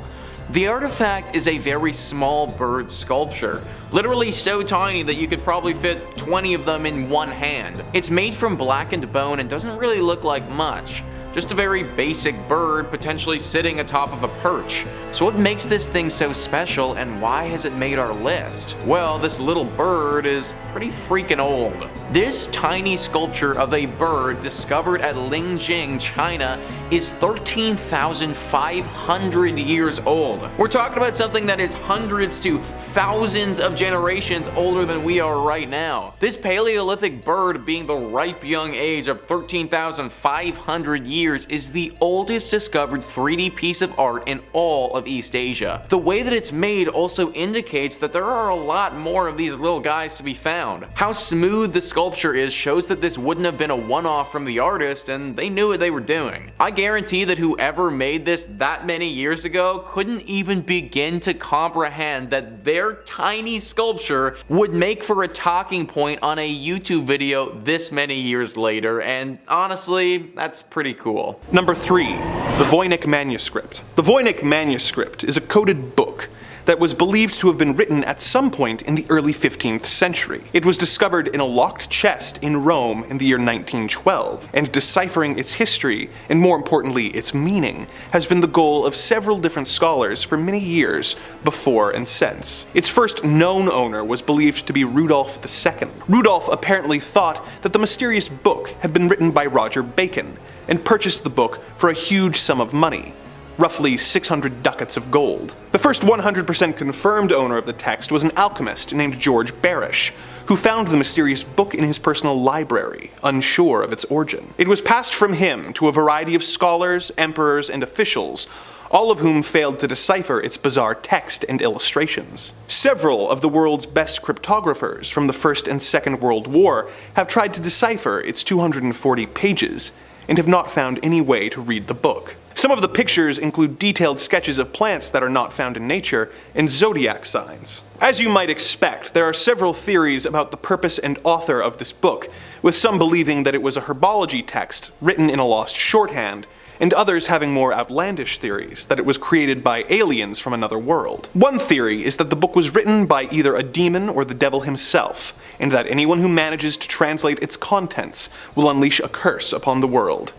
S5: The artifact is a very small bird sculpture, literally so tiny that you could probably fit 20 of them in one hand. It's made from blackened bone and doesn't really look like much. Just a very basic bird potentially sitting atop of a perch. So what makes this thing so special and why has it made our list? Well, this little bird is pretty freaking old. This tiny sculpture of a bird discovered at Lingjing, China is 13,500 years old. We're talking about something that is hundreds to thousands of generations older than we are right now. This Paleolithic bird, being the ripe young age of 13,500 years, is the oldest discovered 3D piece of art in all of East Asia. The way that it's made also indicates that there are a lot more of these little guys to be found. How smooth the sculpture is shows that this wouldn't have been a one-off from the artist and they knew what they were doing. I guarantee that whoever made this that many years ago couldn't even begin to comprehend that their tiny sculpture would make for a talking point on a YouTube video this many years later, and honestly, that's pretty cool.
S8: Number 3. The Voynich manuscript. The Voynich manuscript is a coded book that was believed to have been written at some point in the early 15th century. It was discovered in a locked chest in Rome in the year 1912, and deciphering its history, and more importantly its meaning, has been the goal of several different scholars for many years before and since. Its first known owner was believed to be Rudolph II. Rudolph apparently thought that the mysterious book had been written by Roger Bacon, and purchased the book for a huge sum of money, roughly 600 ducats of gold. The first 100% confirmed owner of the text was an alchemist named George Barish, who found the mysterious book in his personal library, unsure of its origin. It was passed from him to a variety of scholars, emperors, and officials, all of whom failed to decipher its bizarre text and illustrations. Several of the world's best cryptographers from the First and Second World War have tried to decipher its 240 pages, and have not found any way to read the book. Some of the pictures include detailed sketches of plants that are not found in nature and zodiac signs. As you might expect, there are several theories about the purpose and author of this book, with some believing that it was a herbology text written in a lost shorthand, and others having more outlandish theories that it was created by aliens from another world. One theory is that the book was written by either a demon or the devil himself, and that anyone who manages to translate its contents will unleash a curse upon the world.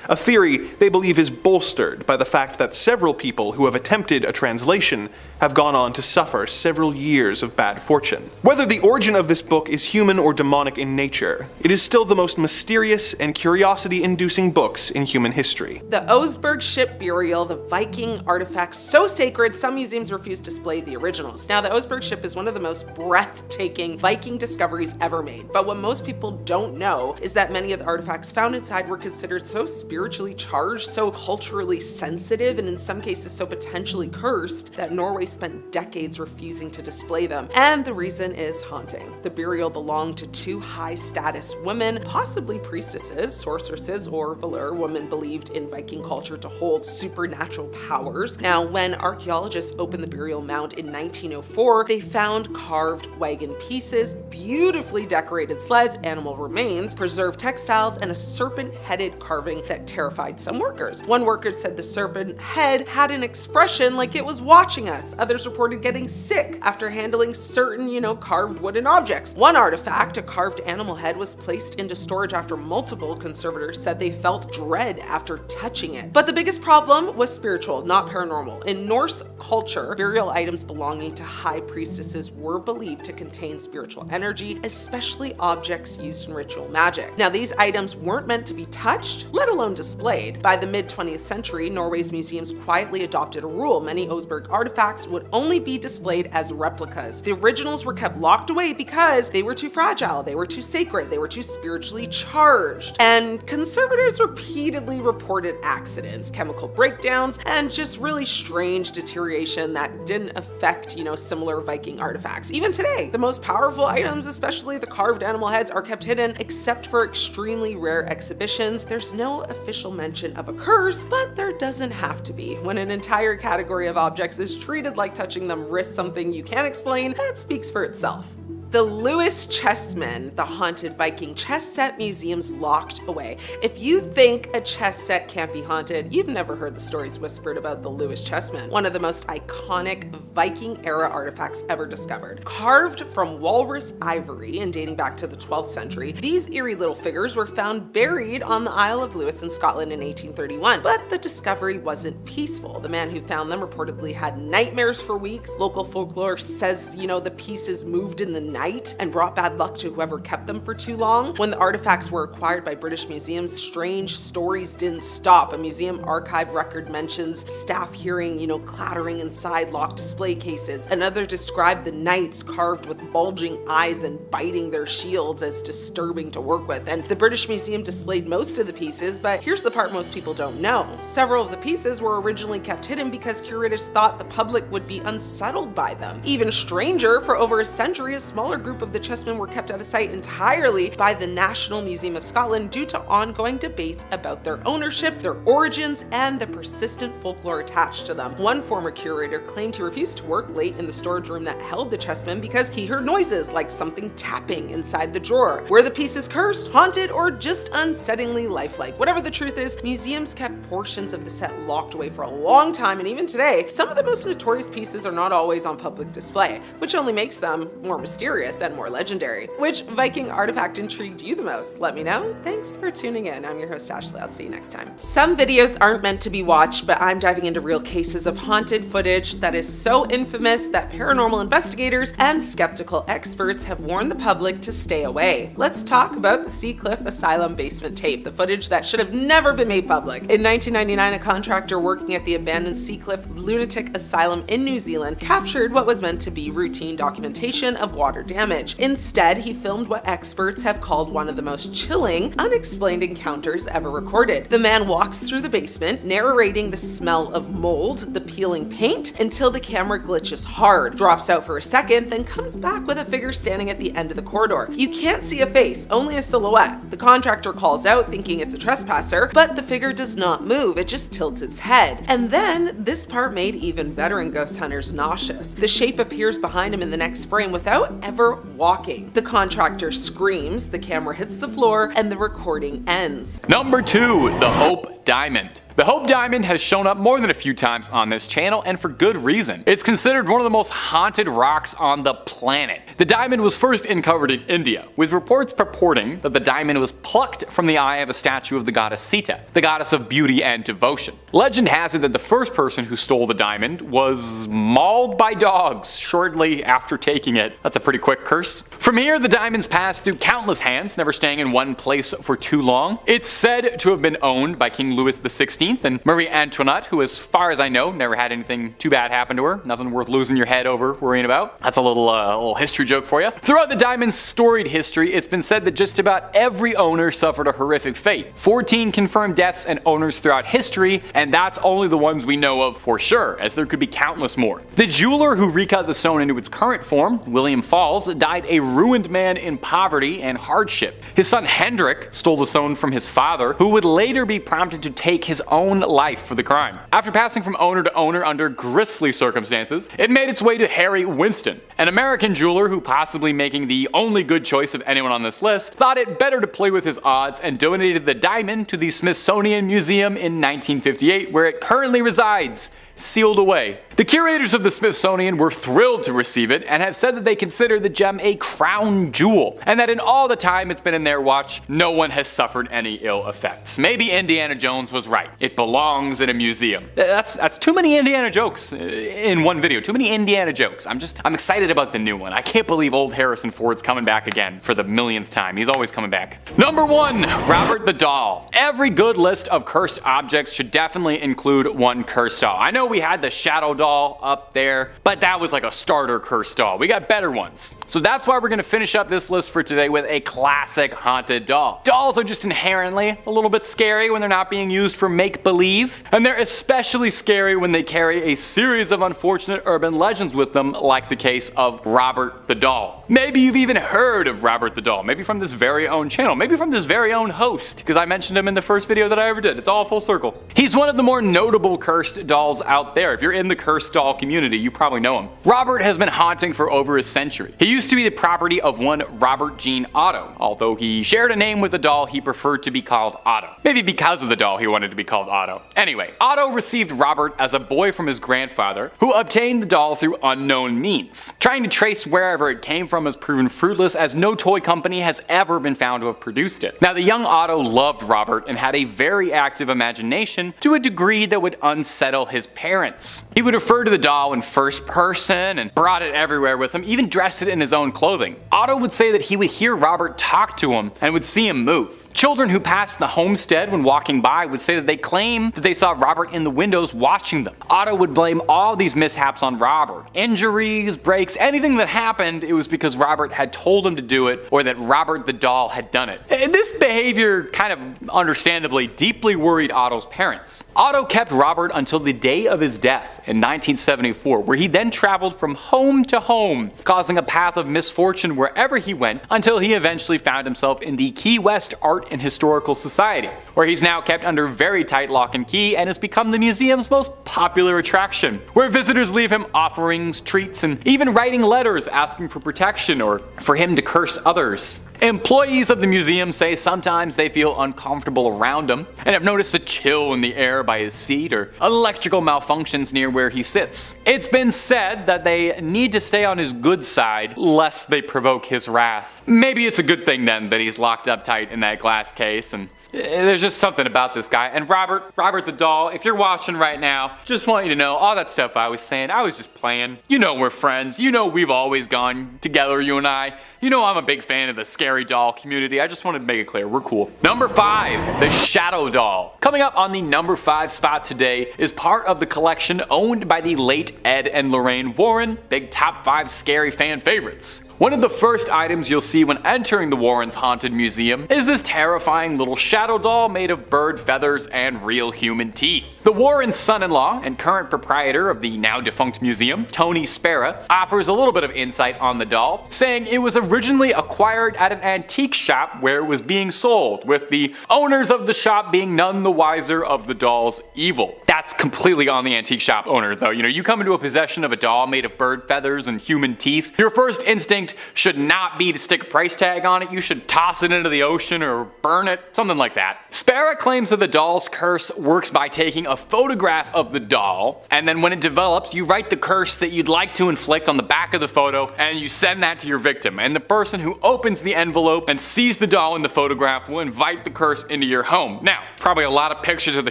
S8: A theory they believe is bolstered by the fact that several people who have attempted a translation have gone on to suffer several years of bad fortune. Whether the origin of this book is human or demonic in nature, it is still the most mysterious and curiosity-inducing books in human history.
S1: The Oseberg ship burial, the Viking artifact so sacred some museums refuse to display the originals. Now, the Oseberg ship is one of the most breathtaking Viking discoveries ever made, but what most people don't know is that many of the artifacts found inside were considered so spiritually charged, so culturally sensitive, and in some cases so potentially cursed, that Norway spent decades refusing to display them, and the reason is haunting. The burial belonged to two high-status women, possibly priestesses, sorceresses, or valor, women believed in Viking culture to hold supernatural powers. Now, when archaeologists opened the burial mound in 1904, they found carved wagon pieces, beautifully decorated sleds, animal remains, preserved textiles, and a serpent-headed carving that terrified some workers. One worker said the serpent head had an expression like it was watching us. Others reported getting sick after handling certain, carved wooden objects. One artifact, a carved animal head, was placed into storage after multiple conservators said they felt dread after touching it. But the biggest problem was spiritual, not paranormal. In Norse culture, burial items belonging to high priestesses were believed to contain spiritual energy, especially objects used in ritual magic. Now, these items weren't meant to be touched, let alone displayed. By the mid-20th century, Norway's museums quietly adopted a rule. Many Oseberg artifacts would only be displayed as replicas. The originals were kept locked away because they were too fragile, they were too sacred, they were too spiritually charged. And conservators repeatedly reported accidents, chemical breakdowns, and just really strange deterioration that didn't affect, similar Viking artifacts. Even today, the most powerful items, especially the carved animal heads, are kept hidden except for extremely rare exhibitions. There's no official mention of a curse, but there doesn't have to be. When an entire category of objects is treated like touching them risks something you can't explain, that speaks for itself. The Lewis Chessmen, the haunted Viking chess set museums locked away. If you think a chess set can't be haunted, you've never heard the stories whispered about the Lewis Chessmen, one of the most iconic Viking era artifacts ever discovered. Carved from walrus ivory and dating back to the 12th century, these eerie little figures were found buried on the Isle of Lewis in Scotland in 1831. But the discovery wasn't peaceful. The man who found them reportedly had nightmares for weeks. Local folklore says, the pieces moved in the night and brought bad luck to whoever kept them for too long. When the artifacts were acquired by British museums, strange stories didn't stop. A museum archive record mentions staff hearing, clattering inside locked display cases. Another described the knights carved with bulging eyes and biting their shields as disturbing to work with. And the British Museum displayed most of the pieces, but here's the part most people don't know. Several of the pieces were originally kept hidden because curators thought the public would be unsettled by them. Even stranger, for over a century, a small group of the chessmen were kept out of sight entirely by the National Museum of Scotland due to ongoing debates about their ownership, their origins, and the persistent folklore attached to them. One former curator claimed he refused to work late in the storage room that held the chessmen because he heard noises like something tapping inside the drawer. Were the pieces cursed, haunted, or just unsettlingly lifelike? Whatever the truth is, museums kept portions of the set locked away for a long time, and even today, some of the most notorious pieces are not always on public display, which only makes them more mysterious and more legendary. Which Viking artifact intrigued you the most? Let me know. Thanks for tuning in. I'm your host, Ashley. I'll see you next time. Some videos aren't meant to be watched, but I'm diving into real cases of haunted footage that is so infamous that paranormal investigators and skeptical experts have warned the public to stay away. Let's talk about the Seacliff Asylum basement tape, the footage that should have never been made public. In 1999, a contractor working at the abandoned Seacliff Lunatic Asylum in New Zealand captured what was meant to be routine documentation of water damage. Instead, he filmed what experts have called one of the most chilling, unexplained encounters ever recorded. The man walks through the basement, narrating the smell of mold, the peeling paint, until the camera glitches hard, drops out for a second, then comes back with a figure standing at the end of the corridor. You can't see a face, only a silhouette. The contractor calls out, thinking it's a trespasser, but the figure does not move, it just tilts its head. And then, this part made even veteran ghost hunters nauseous. The shape appears behind him in the next frame without ever walking. The contractor screams, the camera hits the floor, and the recording ends.
S7: Number 2, the Hope Diamond. The Hope Diamond has shown up more than a few times on this channel, and for good reason. It's considered one of the most haunted rocks on the planet. The diamond was first uncovered in India, with reports purporting that the diamond was plucked from the eye of a statue of the goddess Sita, the goddess of beauty and devotion. Legend has it that the first person who stole the diamond was mauled by dogs shortly after taking it. That's a pretty quick curse. From here, the diamonds passed through countless hands, never staying in one place for too long. It's said to have been owned by King Louis XVI XIV, and Marie Antoinette, who as far as I know never had anything too bad happen to her. Nothing worth losing your head over worrying about. That's a little history joke for you. Throughout the diamond's storied history, it's been said that just about every owner suffered a horrific fate. 14 confirmed deaths and owners throughout history, and that's only the ones we know of for sure, as there could be countless more. The jeweler who recut the stone into its current form, William Falls, died a ruined man in poverty and hardship. His son Hendrik stole the stone from his father, who would later be prompted to take his own life for the crime. After passing from owner to owner under grisly circumstances, it made its way to Harry Winston, an American jeweler who, possibly making the only good choice of anyone on this list, thought it better to play with his odds and donated the diamond to the Smithsonian Museum in 1958, where it currently resides, sealed away. The curators of the Smithsonian were thrilled to receive it and have said that they consider the gem a crown jewel, and that in all the time it's been in their watch, no one has suffered any ill effects. Maybe Indiana Jones was right. It belongs in a museum. That's too many Indiana jokes in one video. Too many Indiana jokes. I'm excited about the new one. I can't believe old Harrison Ford's coming back again for the millionth time. He's always coming back. Number 1, Robert the Doll. Every good list of cursed objects should definitely include one cursed doll. I know we had the Shadow Doll up there, but that was like a starter cursed doll. We got better ones. So that's why we're gonna finish up this list for today with a classic haunted doll. Dolls are just inherently a little bit scary when they're not being used for make-believe, and they're especially scary when they carry a series of unfortunate urban legends with them, like the case of Robert the Doll. Maybe you've even heard of Robert the Doll, maybe from this very own channel, maybe from this very own host, because I mentioned him in the first video that I ever did. It's all full circle. He's one of the more notable cursed dolls out there. If you're in the cursed doll community, you probably know him. Robert has been haunting for over a century. He used to be the property of one Robert Jean Otto, although he shared a name with the doll, he preferred to be called Otto. Maybe because of the doll he wanted to be called Otto. Anyway, Otto received Robert as a boy from his grandfather, who obtained the doll through unknown means. Trying to trace wherever it came from has proven fruitless, as no toy company has ever been found to have produced it. Now, the young Otto loved Robert and had a very active imagination to a degree that would unsettle his parents. He would refer to the doll in first person and brought it everywhere with him, even dressed it in his own clothing. Otto would say that he would hear Robert talk to him and would see him move. Children who passed the homestead when walking by would say that they claimed that they saw Robert in the windows watching them. Otto would blame all these mishaps on Robert. Injuries, breaks, anything that happened, it was because Robert had told him to do it, or that Robert the doll had done it. And this behavior kind of understandably deeply worried Otto's parents. Otto kept Robert until the day of his death in 1974, where he then traveled from home to home, causing a path of misfortune wherever he went, until he eventually found himself in the Key West Art and Historical Society, where he's now kept under very tight lock and key and has become the museum's most popular attraction, where visitors leave him offerings, treats, and even writing letters asking for protection or for him to curse others. Employees of the museum say sometimes they feel uncomfortable around him and have noticed a chill in the air by his seat or electrical malfunctions near where he sits. It's been said that they need to stay on his good side lest they provoke his wrath. Maybe it's a good thing then that he's locked up tight in that glass case, and there's just something about this guy. And Robert the doll, if you're watching right now, just want you to know all that stuff I was saying, I was just playing. You know we're friends. You know we've always gone together, you and I. You know I'm a big fan of the scary doll community. I just wanted to make it clear, we're cool. Number 5, the Shadow Doll. Coming up on the number 5 spot today is part of the collection owned by the late Ed and Lorraine Warren, big top 5 scary fan favorites. One of the first items you'll see when entering the Warrens' haunted museum is this terrifying little shadow doll made of bird feathers and real human teeth. The Warrens' son-in-law and current proprietor of the now defunct museum, Tony Spera, offers a little bit of insight on the doll, saying it was originally acquired at an antique shop where it was being sold, with the owners of the shop being none the wiser of the doll's evil. That's completely on the antique shop owner though. You know, you come into a possession of a doll made of bird feathers and human teeth, your first instinct should not be to stick a price tag on it. You should toss it into the ocean or burn it, something like that. Spera claims that the doll's curse works by taking a photograph of the doll, and then when it develops, you write the curse that you'd like to inflict on the back of the photo, and you send that to your victim. And the person who opens the envelope and sees the doll in the photograph will invite the curse into your home. Now, probably a lot of pictures of the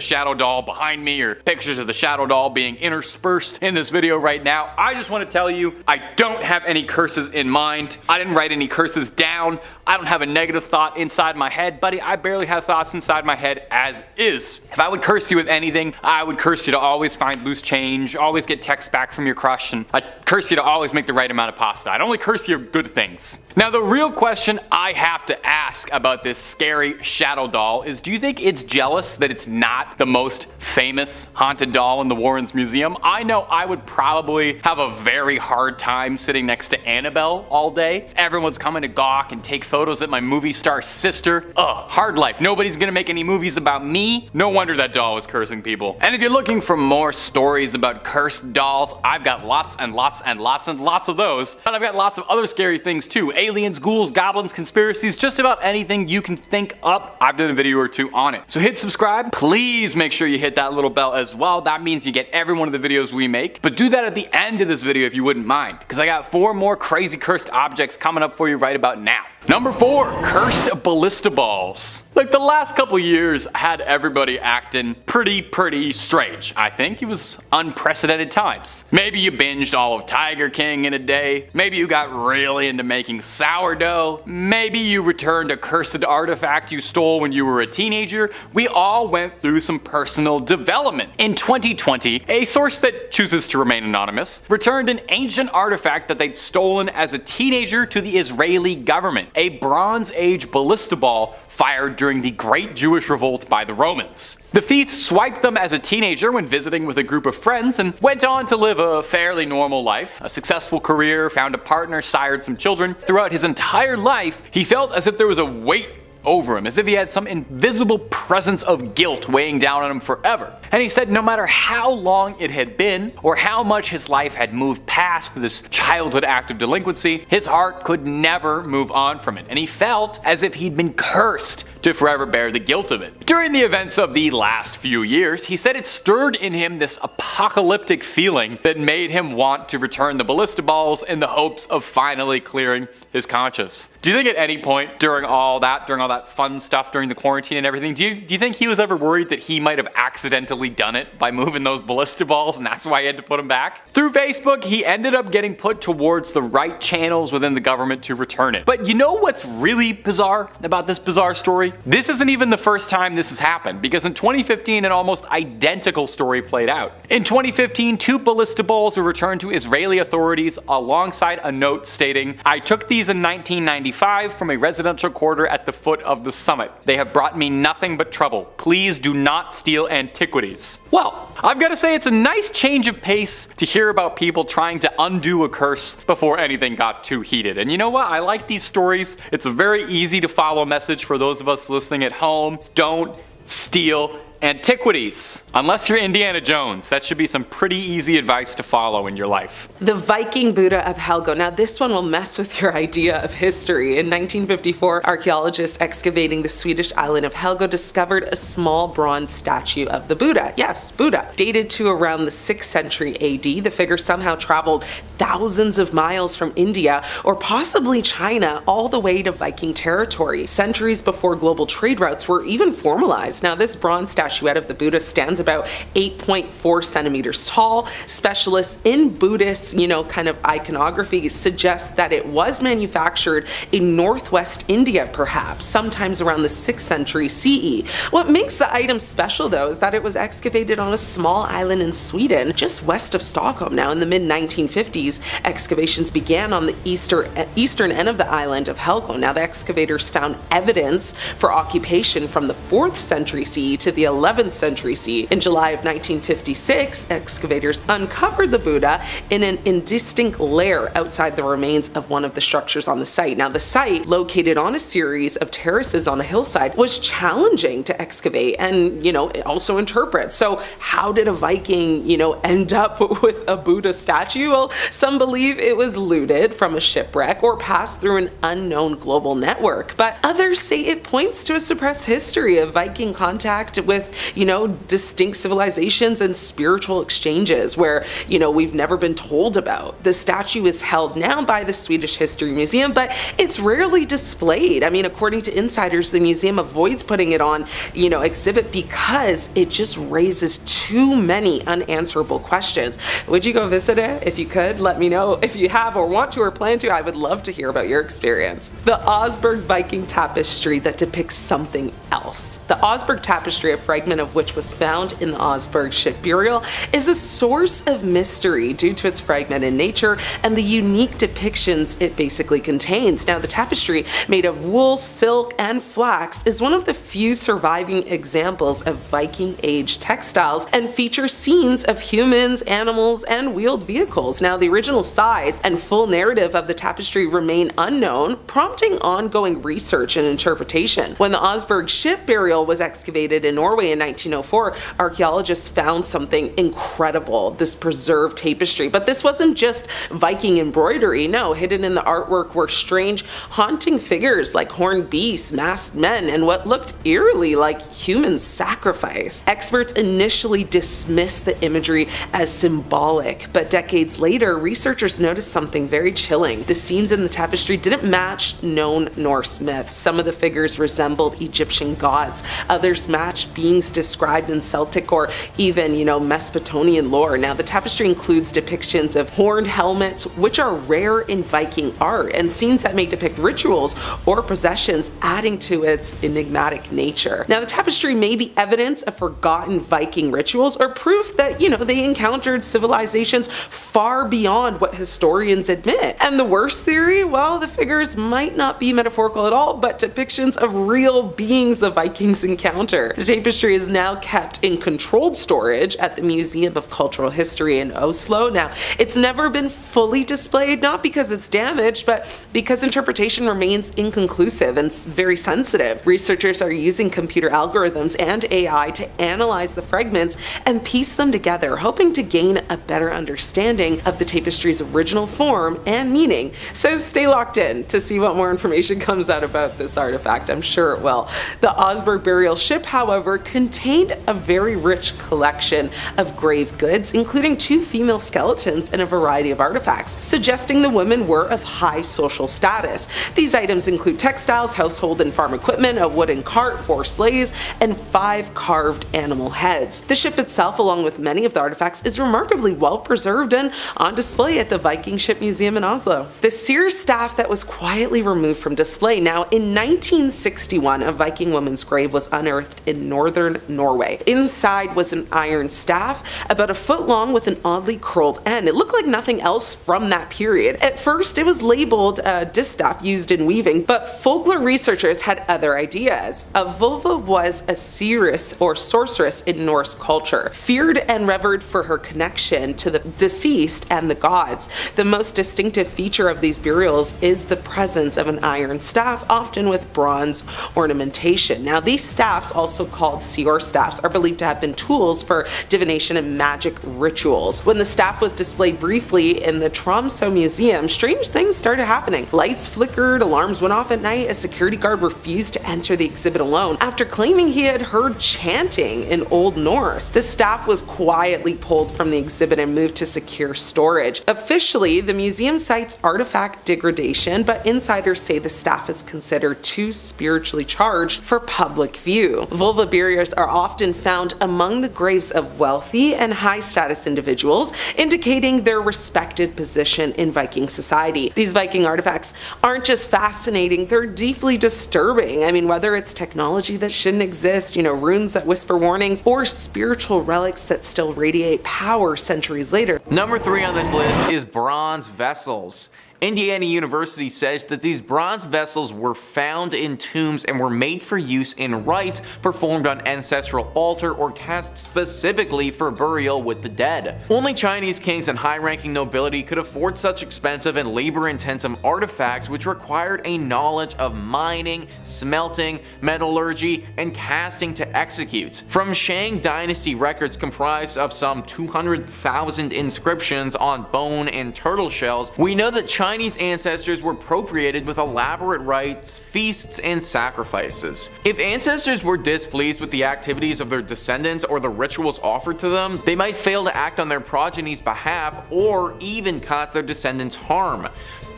S7: shadow doll behind me, or pictures of the shadow doll being interspersed in this video right now. I just want to tell you, I don't have any curses in mind. mind. I didn't write any curses down. I don't have a negative thought inside my head, buddy. I barely have thoughts inside my head as is. If I would curse you with anything, I would curse you to always find loose change, always get texts back from your crush, and I'd curse you to always make the right amount of pasta. I'd only curse you good things. Now, the real question I have to ask about this scary shadow doll is, do you think it's jealous that it's not the most famous haunted doll in the Warrens Museum? I know I would probably have a very hard time sitting next to Annabelle all day. Everyone's coming to gawk and take photos at my movie star sister. Ugh, hard life. Nobody's gonna make any movies about me. No wonder that doll was cursing people. And if you're looking for more stories about cursed dolls, I've got lots and lots and lots and lots of those. And I've got lots of other scary things too. Aliens, ghouls, goblins, conspiracies, just about anything you can think up. I've done a video or two on it. So hit subscribe. Please make sure you hit that little bell as well. That means you get every one of the videos we make. But do that at the end of this video if you wouldn't mind, because I got 4 more crazy cursed objects coming up for you right about now. Number 4, cursed ballista balls. Like, the last couple years had everybody acting pretty strange. I think it was unprecedented times. Maybe you binged all of Tiger King in a day. Maybe you got really into making sourdough. Maybe you returned a cursed artifact you stole when you were a teenager. We all went through some personal development. In 2020, a source that chooses to remain anonymous returned an ancient artifact that they'd stolen as a teenager to the Israeli government. A Bronze Age ballista ball fired during the Great Jewish Revolt by the Romans. The thief swiped them as a teenager when visiting with a group of friends and went on to live a fairly normal life, a successful career, found a partner, sired some children. Throughout his entire life, he felt as if there was a weight over him, as if he had some invisible presence of guilt weighing down on him forever. And he said no matter how long it had been, or how much his life had moved past this childhood act of delinquency, his heart could never move on from it, and he felt as if he'd been cursed to forever bear the guilt of it. During the events of the last few years, he said it stirred in him this apocalyptic feeling that made him want to return the ballista balls in the hopes of finally clearing his conscience. Do you think at any point during all that fun stuff during the quarantine and everything, do you think he was ever worried that he might have accidentally done it by moving those ballista balls and that's why he had to put them back? Through Facebook, he ended up getting put towards the right channels within the government to return it. But you know what's really bizarre about this bizarre story? This isn't even the first time this has happened, because in 2015 an almost identical story played out. In 2015, 2 ballista balls were returned to Israeli authorities alongside a note stating, "I took these in 1995 from a residential quarter at the foot of the summit. They have brought me nothing but trouble. Please do not steal antiquities." Well, I've got to say it's a nice change of pace to hear about people trying to undo a curse before anything got too heated. And you know what? I like these stories. It's a very easy to follow message for those of us listening at home. Don't steal antiquities. Unless you're Indiana Jones, that should be some pretty easy advice to follow in your life.
S1: The Viking Buddha of Helgo. Now this one will mess with your idea of history. In 1954, archaeologists excavating the Swedish island of Helgo discovered a small bronze statue of the Buddha. Yes, Buddha. Dated to around the 6th century AD, the figure somehow traveled thousands of miles from India, or possibly China, all the way to Viking territory, centuries before global trade routes were even formalized. Now this bronze statue statuette of the Buddha stands about 8.4 centimeters tall. Specialists in Buddhist, kind of iconography suggest that it was manufactured in northwest India, perhaps, sometimes around the 6th century CE. What makes the item special, though, is that it was excavated on a small island in Sweden, just west of Stockholm. Now, in the mid-1950s, excavations began on the eastern end of the island of Helgo. Now, the excavators found evidence for occupation from the 4th century CE to the 11th century CE. In July of 1956, excavators uncovered the Buddha in an indistinct lair outside the remains of one of the structures on the site. Now, the site, located on a series of terraces on a hillside, was challenging to excavate and, also interpret. So how did a Viking, end up with a Buddha statue? Well, some believe it was looted from a shipwreck or passed through an unknown global network, but others say it points to a suppressed history of Viking contact with with, distinct civilizations and spiritual exchanges where, we've never been told about. The statue is held now by the Swedish History Museum, but it's rarely displayed. I mean, according to insiders, the museum avoids putting it on, exhibit because it just raises too many unanswerable questions. Would you go visit it? If you could, let me know if you have or want to or plan to. I would love to hear about your experience. The Oseberg Viking tapestry that depicts something else. The Oseberg Tapestry, a fragment of which was found in the Oseberg ship burial, is a source of mystery due to its fragmented nature and the unique depictions it basically contains. Now, the tapestry, made of wool, silk, and flax, is one of the few surviving examples of Viking age textiles and features scenes of humans, animals, and wheeled vehicles. Now, the original size and full narrative of the tapestry remain unknown, prompting ongoing research and interpretation. When the Oseberg ship burial was excavated in Norway in 1904, archaeologists found something incredible, this preserved tapestry. But this wasn't just Viking embroidery. No, hidden in the artwork were strange, haunting figures like horned beasts, masked men, and what looked eerily like human sacrifice. Experts initially dismissed the imagery as symbolic, but decades later, researchers noticed something very chilling. The scenes in the tapestry didn't match known Norse myths. Some of the figures resembled Egyptian gods, others matched beings described in Celtic or even, Mesopotamian lore. Now, the tapestry includes depictions of horned helmets, which are rare in Viking art, and scenes that may depict rituals or possessions, adding to its enigmatic nature. Now, the tapestry may be evidence of forgotten Viking rituals or proof that, they encountered civilizations far beyond what historians admit. And the worst theory, well, the figures might not be metaphorical at all, but depictions of real beings the Vikings encounter. The tapestry is now kept in controlled storage at the Museum of Cultural History in Oslo. Now, it's never been fully displayed, not because it's damaged, but because interpretation remains inconclusive and very sensitive. Researchers are using computer algorithms and AI to analyze the fragments and piece them together, hoping to gain a better understanding of the tapestry's original form and meaning. So stay locked in to see what more information comes out about this artifact. I'm sure it will. The Oseberg burial ship, however, contained a very rich collection of grave goods, including 2 female skeletons and a variety of artifacts, suggesting the women were of high social status. These items include textiles, household and farm equipment, a wooden cart, 4 sleighs, and 5 carved animal heads. The ship itself, along with many of the artifacts, is remarkably well preserved and on display at the Viking Ship Museum in Oslo. The seer staff that was quietly removed from display. Now, in 1961, a Viking woman's grave was unearthed in northern Norway. Inside was an iron staff, about a foot long with an oddly curled end. It looked like nothing else from that period. At first, it was labeled a distaff used in weaving, but folklore researchers had other ideas. A vulva was a seeress or sorceress in Norse culture, feared and revered for her connection to the deceased and the gods. The most distinctive feature of these burials is the presence of an iron staff, often with bronze ornamentation. Now, these staffs, also called seer staffs, are believed to have been tools for divination and magic rituals. When the staff was displayed briefly in the Tromsø Museum, strange things started happening. Lights flickered, alarms went off at night, a security guard refused to enter the exhibit alone after claiming he had heard chanting in Old Norse. The staff was quietly pulled from the exhibit and moved to secure storage. Officially, the museum cites artifact degradation, but insiders say the staff is considered too spiritually charged for public view. Vulva burials are often found among the graves of wealthy and high-status individuals, indicating their respected position in Viking society. These Viking artifacts aren't just fascinating, they're deeply disturbing. I mean, whether it's technology that shouldn't exist, runes that whisper warnings, or spiritual relics that still radiate power centuries later.
S5: Number 3 on this list is bronze vessels. Indiana University says that these bronze vessels were found in tombs and were made for use in rites performed on ancestral altar or cast specifically for burial with the dead. Only Chinese kings and high-ranking nobility could afford such expensive and labor-intensive artifacts, which required a knowledge of mining, smelting, metallurgy, and casting to execute. From Shang Dynasty records comprised of some 200,000 inscriptions on bone and turtle shells, we know that China Chinese ancestors were procreated with elaborate rites, feasts, and sacrifices. If ancestors were displeased with the activities of their descendants or the rituals offered to them, they might fail to act on their progeny's behalf or even cause their descendants harm.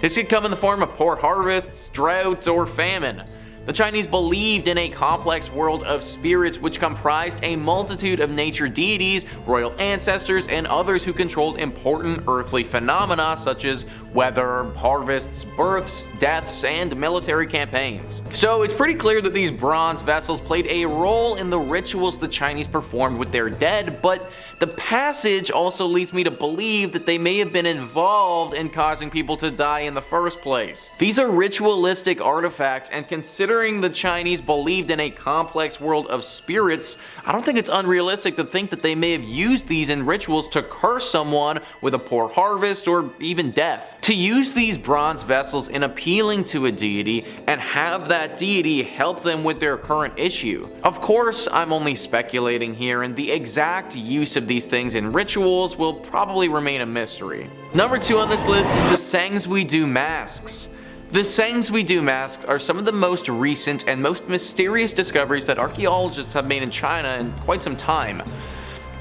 S5: This could come in the form of poor harvests, droughts, or famine. The Chinese believed in a complex world of spirits which comprised a multitude of nature deities, royal ancestors, and others who controlled important earthly phenomena such as weather, harvests, births, deaths, and military campaigns. So it's pretty clear that these bronze vessels played a role in the rituals the Chinese performed with their dead, but the passage also leads me to believe that they may have been involved in causing people to die in the first place. These are ritualistic artifacts, and considering the Chinese believed in a complex world of spirits, I don't think it's unrealistic to think that they may have used these in rituals to curse someone with a poor harvest or even death. To use these bronze vessels in appealing to a deity and have that deity help them with their current issue. Of course, I'm only speculating here, and the exact use of these things in rituals will probably remain a mystery. Number 2 on this list is the Sanxingdui masks. The Sanxingdui masks are some of the most recent and most mysterious discoveries that archaeologists have made in China in quite some time.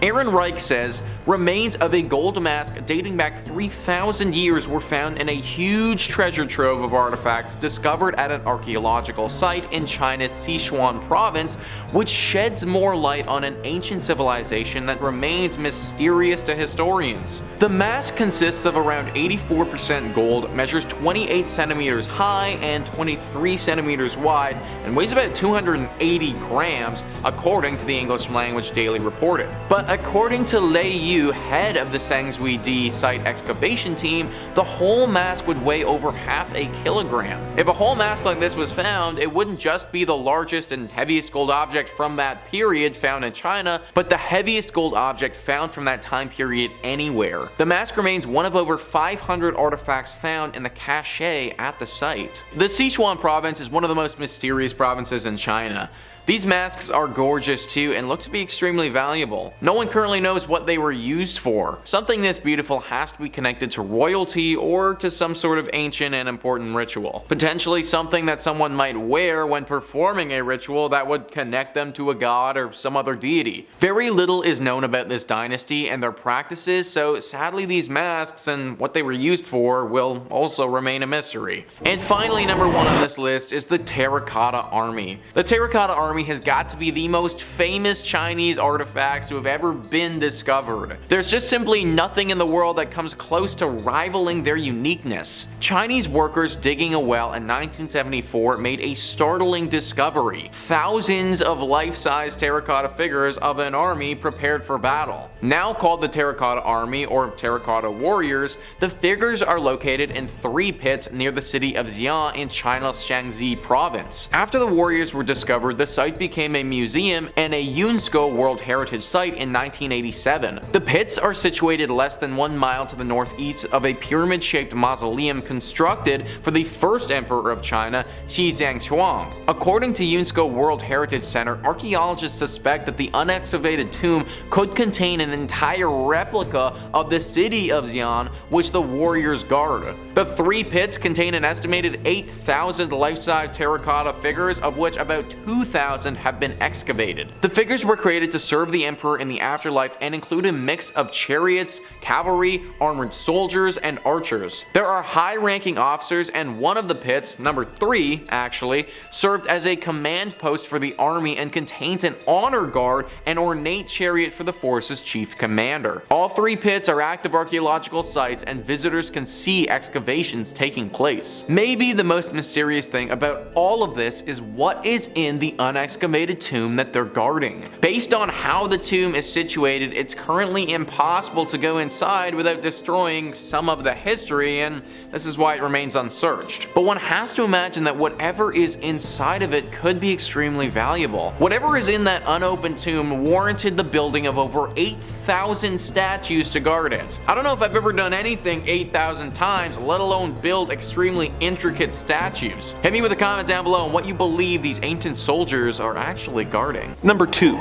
S5: Aaron Reich says, remains of a gold mask dating back 3,000 years were found in a huge treasure trove of artifacts discovered at an archaeological site in China's Sichuan province, which sheds more light on an ancient civilization that remains mysterious to historians. The mask consists of around 84% gold, measures 28 centimeters high and 23 centimeters wide, and weighs about 280 grams, according to the English Language Daily reported. But according to Lei Yu, head of the Sanxingdui site excavation team, the whole mask would weigh over half a kilogram. If a whole mask like this was found, it wouldn't just be the largest and heaviest gold object from that period found in China, but the heaviest gold object found from that time period anywhere. The mask remains one of over 500 artifacts found in the cache at the site. The Sichuan province is one of the most mysterious provinces in China. These masks are gorgeous too and look to be extremely valuable. No one currently knows what they were used for. Something this beautiful has to be connected to royalty or to some sort of ancient and important ritual. Potentially something that someone might wear when performing a ritual that would connect them to a god or some other deity. Very little is known about this dynasty and their practices, so sadly these masks and what they were used for will also remain a mystery. And finally, number 1 on this list is the Terracotta Army. The Terracotta Army has got to be the most famous Chinese artifacts to have ever been discovered. There's just simply nothing in the world that comes close to rivaling their uniqueness. Chinese workers digging a well in 1974 made a startling discovery: thousands of life-size terracotta figures of an army prepared for battle. Now called the Terracotta Army or Terracotta Warriors, the figures are located in 3 pits near the city of Xi'an in China's Shaanxi province. After the warriors were discovered, the site became a museum and a UNESCO World Heritage Site in 1987. The pits are situated less than 1 mile to the northeast of a pyramid-shaped mausoleum constructed for the first emperor of China, Xi Zhangquang. According to UNESCO World Heritage Center, archaeologists suspect that the unexcavated tomb could contain an entire replica of the city of Xi'an, which the warriors guard. The 3 pits contain an estimated 8,000 life-size terracotta figures, of which about 2,000 have been excavated. The figures were created to serve the emperor in the afterlife and include a mix of chariots, cavalry, armored soldiers, and archers. There are high-ranking officers, and one of the pits, number 3 actually, served as a command post for the army and contains an honor guard and ornate chariot for the force's chief commander. All 3 pits are active archaeological sites and visitors can see excavations taking place. Maybe the most mysterious thing about all of this is what is in the unexcavated tomb that they're guarding. Based on how the tomb is situated, it's currently impossible to go inside without destroying some of the history, and this is why it remains unsearched. But one has to imagine that whatever is inside of it could be extremely valuable. Whatever is in that unopened tomb warranted the building of over 8,000 statues to guard it. I don't know if I've ever done anything 8,000 times, let alone build extremely intricate statues. Hit me with a comment down below on what you believe these ancient soldiers are actually guarding.
S8: Number 2.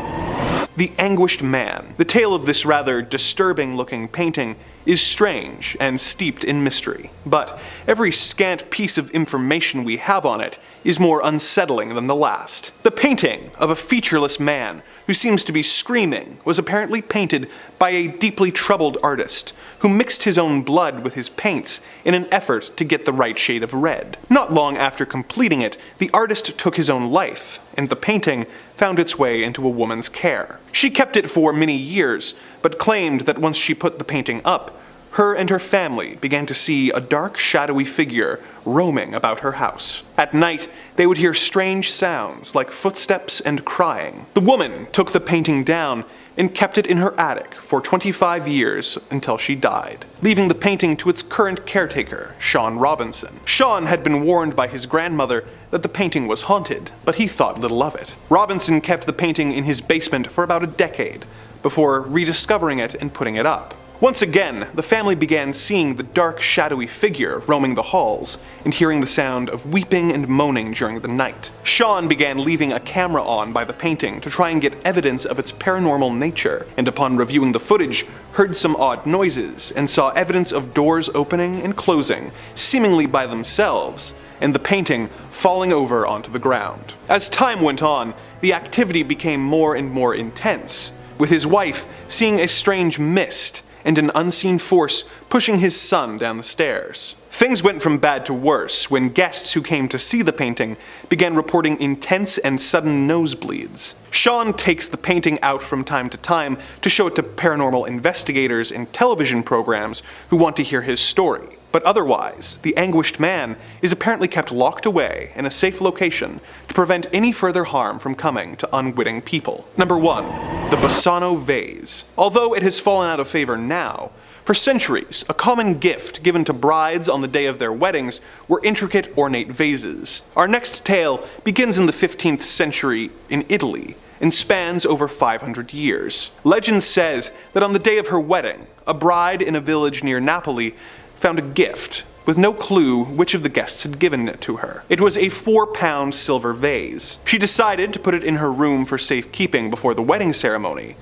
S8: The Anguished Man. The tale of this rather disturbing-looking painting is strange and steeped in mystery, but every scant piece of information we have on it is more unsettling than the last. The painting of a featureless man who seems to be screaming was apparently painted by a deeply troubled artist who mixed his own blood with his paints in an effort to get the right shade of red. Not long after completing it, the artist took his own life, and the painting found its way into a woman's care. She kept it for many years, but claimed that once she put the painting up, her and her family began to see a dark, shadowy figure roaming about her house. At night, they would hear strange sounds like footsteps and crying. The woman took the painting down and kept it in her attic for 25 years until she died, leaving the painting to its current caretaker, Sean Robinson. Sean had been warned by his grandmother that the painting was haunted, but he thought little of it. Robinson kept the painting in his basement for about a decade before rediscovering it and putting it up. Once again, the family began seeing the dark, shadowy figure roaming the halls and hearing the sound of weeping and moaning during the night. Sean began leaving a camera on by the painting to try and get evidence of its paranormal nature, and upon reviewing the footage, heard some odd noises and saw evidence of doors opening and closing, seemingly by themselves, and the painting falling over onto the ground. As time went on, the activity became more and more intense, with his wife seeing a strange mist and an unseen force pushing his son down the stairs. Things went from bad to worse when guests who came to see the painting began reporting intense and sudden nosebleeds. Sean takes the painting out from time to time to show it to paranormal investigators in television programs who want to hear his story. But otherwise, the Anguished Man is apparently kept locked away in a safe location to prevent any further harm from coming to unwitting people. Number 1. The Basano vase. Although it has fallen out of favor now, for centuries, a common gift given to brides on the day of their weddings were intricate, ornate vases. Our next tale begins in the 15th century in Italy and spans over 500 years. Legend says that on the day of her wedding, a bride in a village near Napoli found a gift with no clue which of the guests had given it to her. It was a 4-pound silver vase. She decided to put it in her room for safekeeping before the wedding ceremony.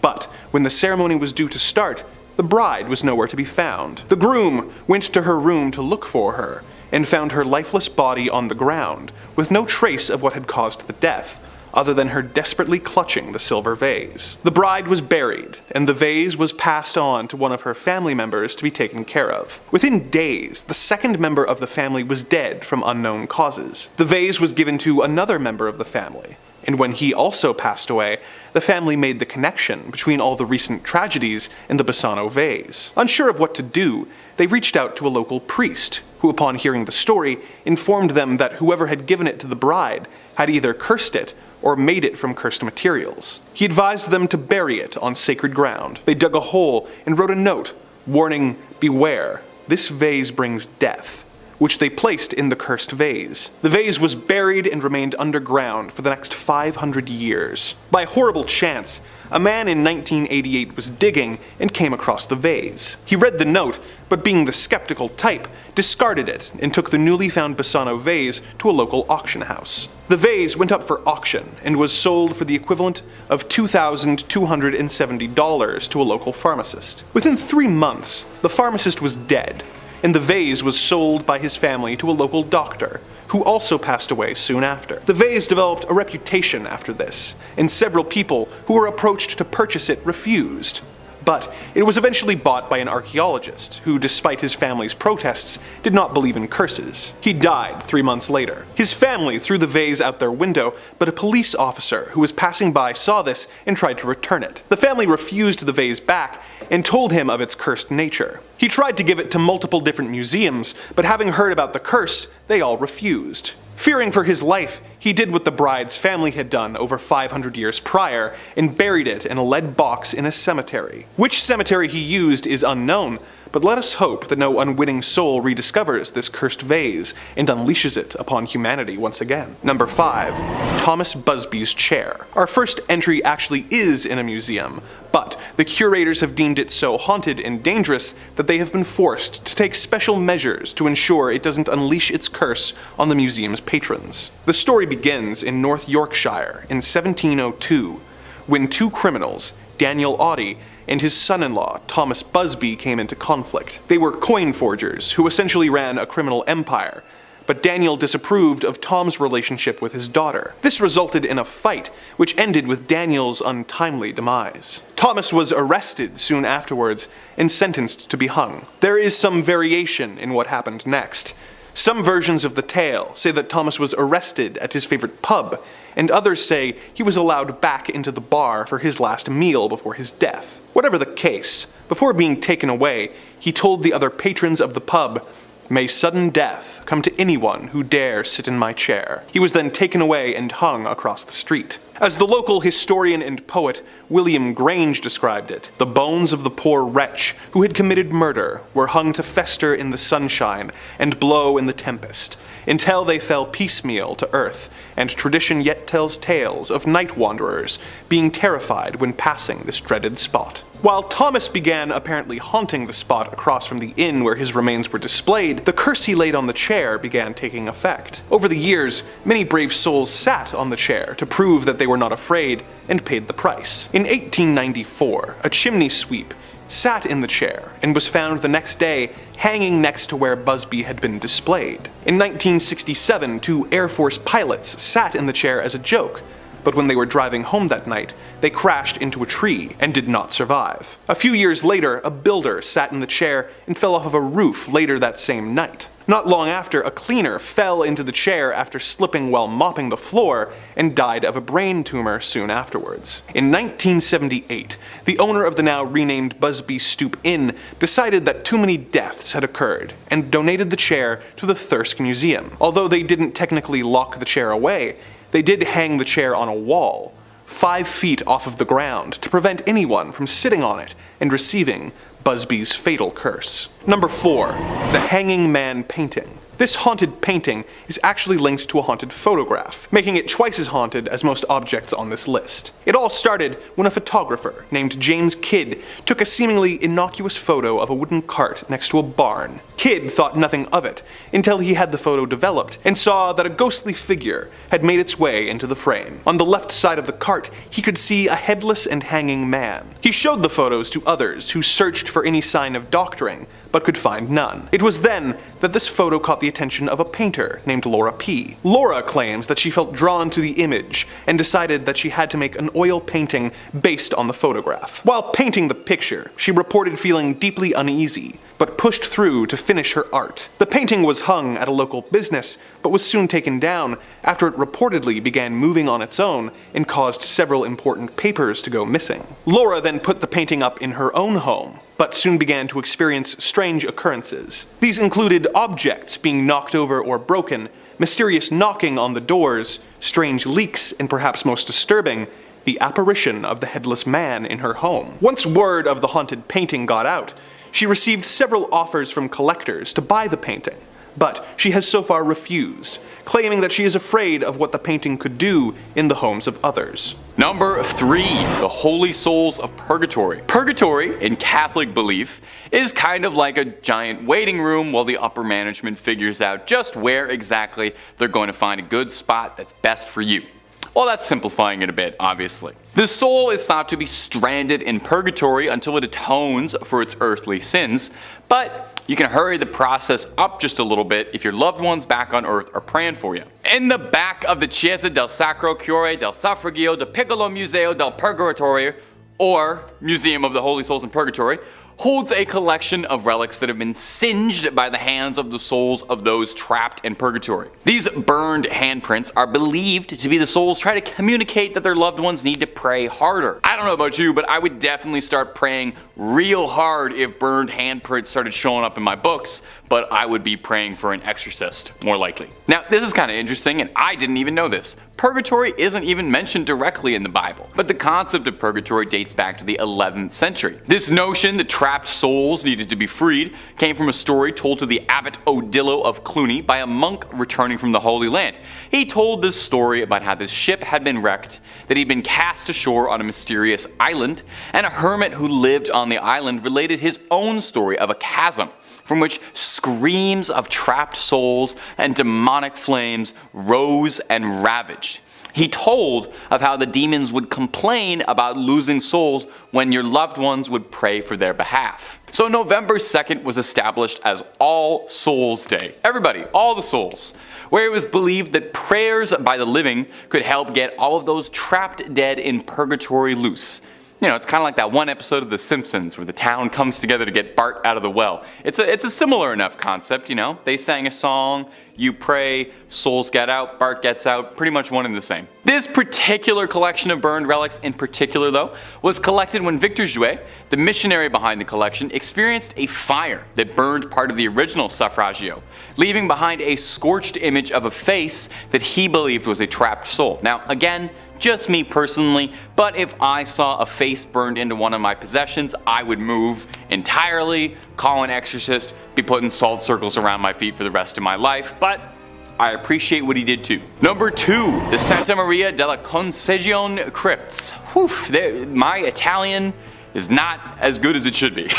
S8: But when the ceremony was due to start, the bride was nowhere to be found. The groom went to her room to look for her and found her lifeless body on the ground, with no trace of what had caused the death, other than her desperately clutching the silver vase. The bride was buried, and the vase was passed on to one of her family members to be taken care of. Within days, the second member of the family was dead from unknown causes. The vase was given to another member of the family, and when he also passed away, the family made the connection between all the recent tragedies and the Basano vase. Unsure of what to do, they reached out to a local priest, who upon hearing the story, informed them that whoever had given it to the bride had either cursed it or made it from cursed materials. He advised them to bury it on sacred ground. They dug a hole and wrote a note, warning, "Beware, this vase brings death," which they placed in the cursed vase. The vase was buried and remained underground for the next 500 years. By horrible chance, a man in 1988 was digging and came across the vase. He read the note, but being the skeptical type, discarded it and took the newly found Basano vase to a local auction house. The vase went up for auction and was sold for the equivalent of $2,270 to a local pharmacist. Within 3 months, the pharmacist was dead, and the vase was sold by his family to a local doctor, who also passed away soon after. The vase developed a reputation after this, and several people who were approached to purchase it refused. But it was eventually bought by an archaeologist, who, despite his family's protests, did not believe in curses. He died 3 months later. His family threw the vase out their window, but a police officer who was passing by saw this and tried to return it. The family refused the vase back and told him of its cursed nature. He tried to give it to multiple different museums, but having heard about the curse, they all refused. Fearing for his life, he did what the bride's family had done over 500 years prior and buried it in a lead box in a cemetery. Which cemetery he used is unknown, but let us hope that no unwitting soul rediscovers this cursed vase and unleashes it upon humanity once again. Number 5. Thomas Busby's chair. Our first entry actually is in a museum, but the curators have deemed it so haunted and dangerous that they have been forced to take special measures to ensure it doesn't unleash its curse on the museum's patrons. The story begins in North Yorkshire in 1702, when two criminals, Daniel Otzi and his son-in-law, Thomas Busby, came into conflict. They were coin forgers who essentially ran a criminal empire, but Daniel disapproved of Tom's relationship with his daughter. This resulted in a fight, which ended with Daniel's untimely demise. Thomas was arrested soon afterwards and sentenced to be hung. There is some variation in what happened next. Some versions of the tale say that Thomas was arrested at his favorite pub, and others say he was allowed back into the bar for his last meal before his death. Whatever the case, before being taken away, he told the other patrons of the pub, "May sudden death come to anyone who dare sit in my chair." He was then taken away and hung across the street. As the local historian and poet William Grange described it, the bones of the poor wretch who had committed murder were hung to fester in the sunshine and blow in the tempest, until they fell piecemeal to earth, and tradition yet tells tales of night wanderers being terrified when passing this dreaded spot. While Thomas began apparently haunting the spot across from the inn where his remains were displayed, the curse he laid on the chair began taking effect. Over the years, many brave souls sat on the chair to prove that they were not afraid and paid the price. In 1894, a chimney sweep sat in the chair and was found the next day hanging next to where Busby had been displayed. In 1967, two Air Force pilots sat in the chair as a joke, but when they were driving home that night, they crashed into a tree and did not survive. A few years later, a builder sat in the chair and fell off of a roof later that same night. Not long after, a cleaner fell into the chair after slipping while mopping the floor and died of a brain tumor soon afterwards. In 1978, the owner of the now renamed Busby Stoop Inn decided that too many deaths had occurred and donated the chair to the Thirsk Museum. Although they didn't technically lock the chair away, they did hang the chair on a wall, 5 feet off of the ground, to prevent anyone from sitting on it and receiving Busby's fatal curse. Number 4. The Hanging Man Painting. This haunted painting is actually linked to a haunted photograph, making it twice as haunted as most objects on this list. It all started when a photographer named James Kidd took a seemingly innocuous photo of a wooden cart next to a barn. Kidd thought nothing of it until he had the photo developed and saw that a ghostly figure had made its way into the frame. On the left side of the cart, he could see a headless and hanging man. He showed the photos to others who searched for any sign of doctoring, but could find none. It was then that this photo caught the attention of a painter named Laura P. Laura claims that she felt drawn to the image and decided that she had to make an oil painting based on the photograph. While painting the picture, she reported feeling deeply uneasy, but pushed through to finish her art. The painting was hung at a local business, but was soon taken down after it reportedly began moving on its own and caused several important papers to go missing. Laura then put the painting up in her own home, but soon began to experience strange occurrences. These included objects being knocked over or broken, mysterious knocking on the doors, strange leaks, and perhaps most disturbing, the apparition of the headless man in her home. Once word of the haunted painting got out, she received several offers from collectors to buy the painting, but she has so far refused, claiming that she is afraid of what the painting could do in the homes of others.
S7: Number 3. The Holy Souls of Purgatory. Purgatory, in Catholic belief, is kind of like a giant waiting room while the upper management figures out just where exactly they're going to find a good spot that's best for you. Well, that's simplifying it a bit, obviously. The soul is thought to be stranded in purgatory until it atones for its earthly sins, but you can hurry the process up just a little bit if your loved ones back on Earth are praying for you. In the back of the Chiesa del Sacro Cuore del Suffragio del Piccolo Museo del Purgatorio, or Museum of the Holy Souls in Purgatory, holds a collection of relics that have been singed by the hands of the souls of those trapped in purgatory. These burned handprints are believed to be the souls trying to communicate that their loved ones need to pray harder. I don't know about you, but I would definitely start praying real hard if burned handprints started showing up in my books, but I would be praying for an exorcist, more likely. Now, this is kind of interesting, and I didn't even know this. Purgatory isn't even mentioned directly in the Bible, but the concept of purgatory dates back to the 11th century. This notion that trapped souls needed to be freed came from a story told to the Abbot Odilo of Cluny by a monk returning from the Holy Land. He told this story about how this ship had been wrecked, that he'd been cast ashore on a mysterious island, and a hermit who lived on the island related his own story of a chasm from which screams of trapped souls and demonic flames rose and ravaged. He told of how the demons would complain about losing souls when your loved ones would pray for their behalf. So November 2nd was established as All Souls Day. Everybody, all the souls. Where it was believed that prayers by the living could help get all of those trapped dead in purgatory loose. You know, it's kind of like that one episode of The Simpsons where the town comes together to get Bart out of the well. It's a similar enough concept, you know. They sang a song, you pray, souls get out, Bart gets out, pretty much one and the same. This particular collection of burned relics in particular, though, was collected when Victor Jouet, the missionary behind the collection, experienced a fire that burned part of the original suffragio, leaving behind a scorched image of a face that he believed was a trapped soul. Now, again, just me personally, but if I saw a face burned into one of my possessions, I would move entirely, call an exorcist, be putting salt circles around my feet for the rest of my life, but I appreciate what he did too. Number 2, the Santa Maria della Concezione crypts. Whew, my Italian is not as good as it should be.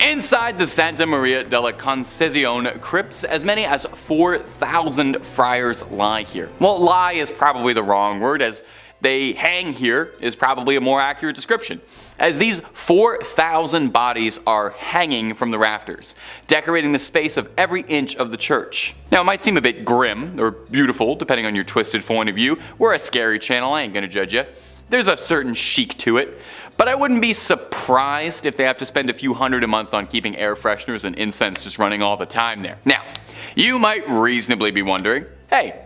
S7: Inside the Santa Maria della Concezione crypts, as many as 4,000 friars lie here. Well, lie is probably the wrong word, as they hang here is probably a more accurate description, as these 4,000 bodies are hanging from the rafters, decorating the space of every inch of the church. Now, it might seem a bit grim or beautiful, depending on your twisted point of view. We're a scary channel, I ain't gonna judge you. There's a certain chic to it. But I wouldn't be surprised if they have to spend a few hundred a month on keeping air fresheners and incense just running all the time there. Now, you might reasonably be wondering, hey,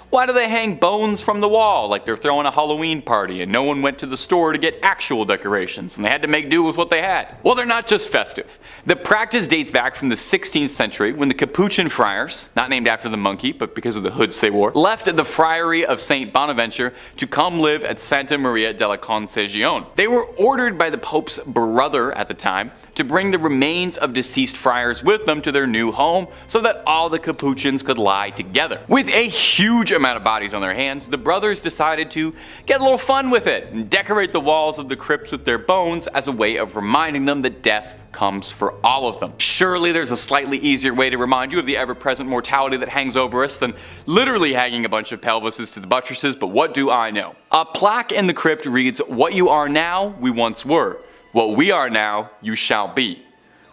S7: why do they hang bones from the wall like they're throwing a Halloween party and no one went to the store to get actual decorations and they had to make do with what they had? Well, they're not just festive. The practice dates back from the 16th century when the Capuchin friars, not named after the monkey but because of the hoods they wore, left the friary of St. Bonaventure to come live at Santa Maria della Concezione. They were ordered by the Pope's brother at the time to bring the remains of deceased friars with them to their new home so that all the Capuchins could lie together. With a huge amount of bodies on their hands, the brothers decided to get a little fun with it and decorate the walls of the crypts with their bones as a way of reminding them that death comes for all of them. Surely there's a slightly easier way to remind you of the ever-present mortality that hangs over us than literally hanging a bunch of pelvises to the buttresses, but what do I know? A plaque in the crypt reads, "What you are now, we once were. What we are now, you shall be,"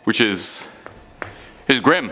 S7: which is grim.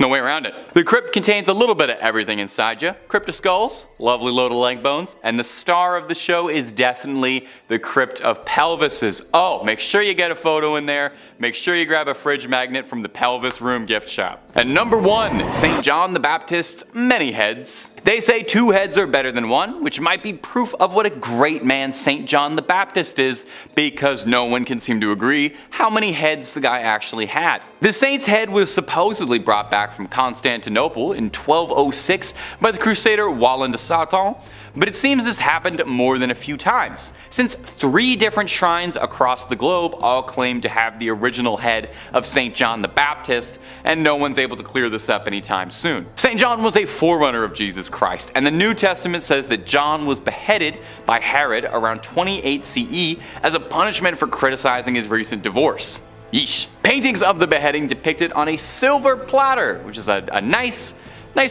S7: No way around it. The crypt contains a little bit of everything inside you. Crypt of skulls, lovely load of leg bones, and the star of the show is definitely the crypt of pelvises. Oh, make sure you get a photo in there. Make sure you grab a fridge magnet from the Pelvis Room gift shop. And number 1, St. John the Baptist's many heads. They say 2 heads are better than 1, which might be proof of what a great man St. John the Baptist is, because no one can seem to agree how many heads the guy actually had. The saint's head was supposedly brought back from Constantinople in 1206 by the crusader Wallen de Sauton, but it seems this happened more than a few times, since 3 different shrines across the globe all claim to have the original head of St. John the Baptist, and no one's able to clear this up anytime soon. St. John was a forerunner of Jesus Christ, and the New Testament says that John was beheaded by Herod around 28 CE as a punishment for criticizing his recent divorce. Yeesh. Paintings of the beheading depicted on a silver platter, which is a nice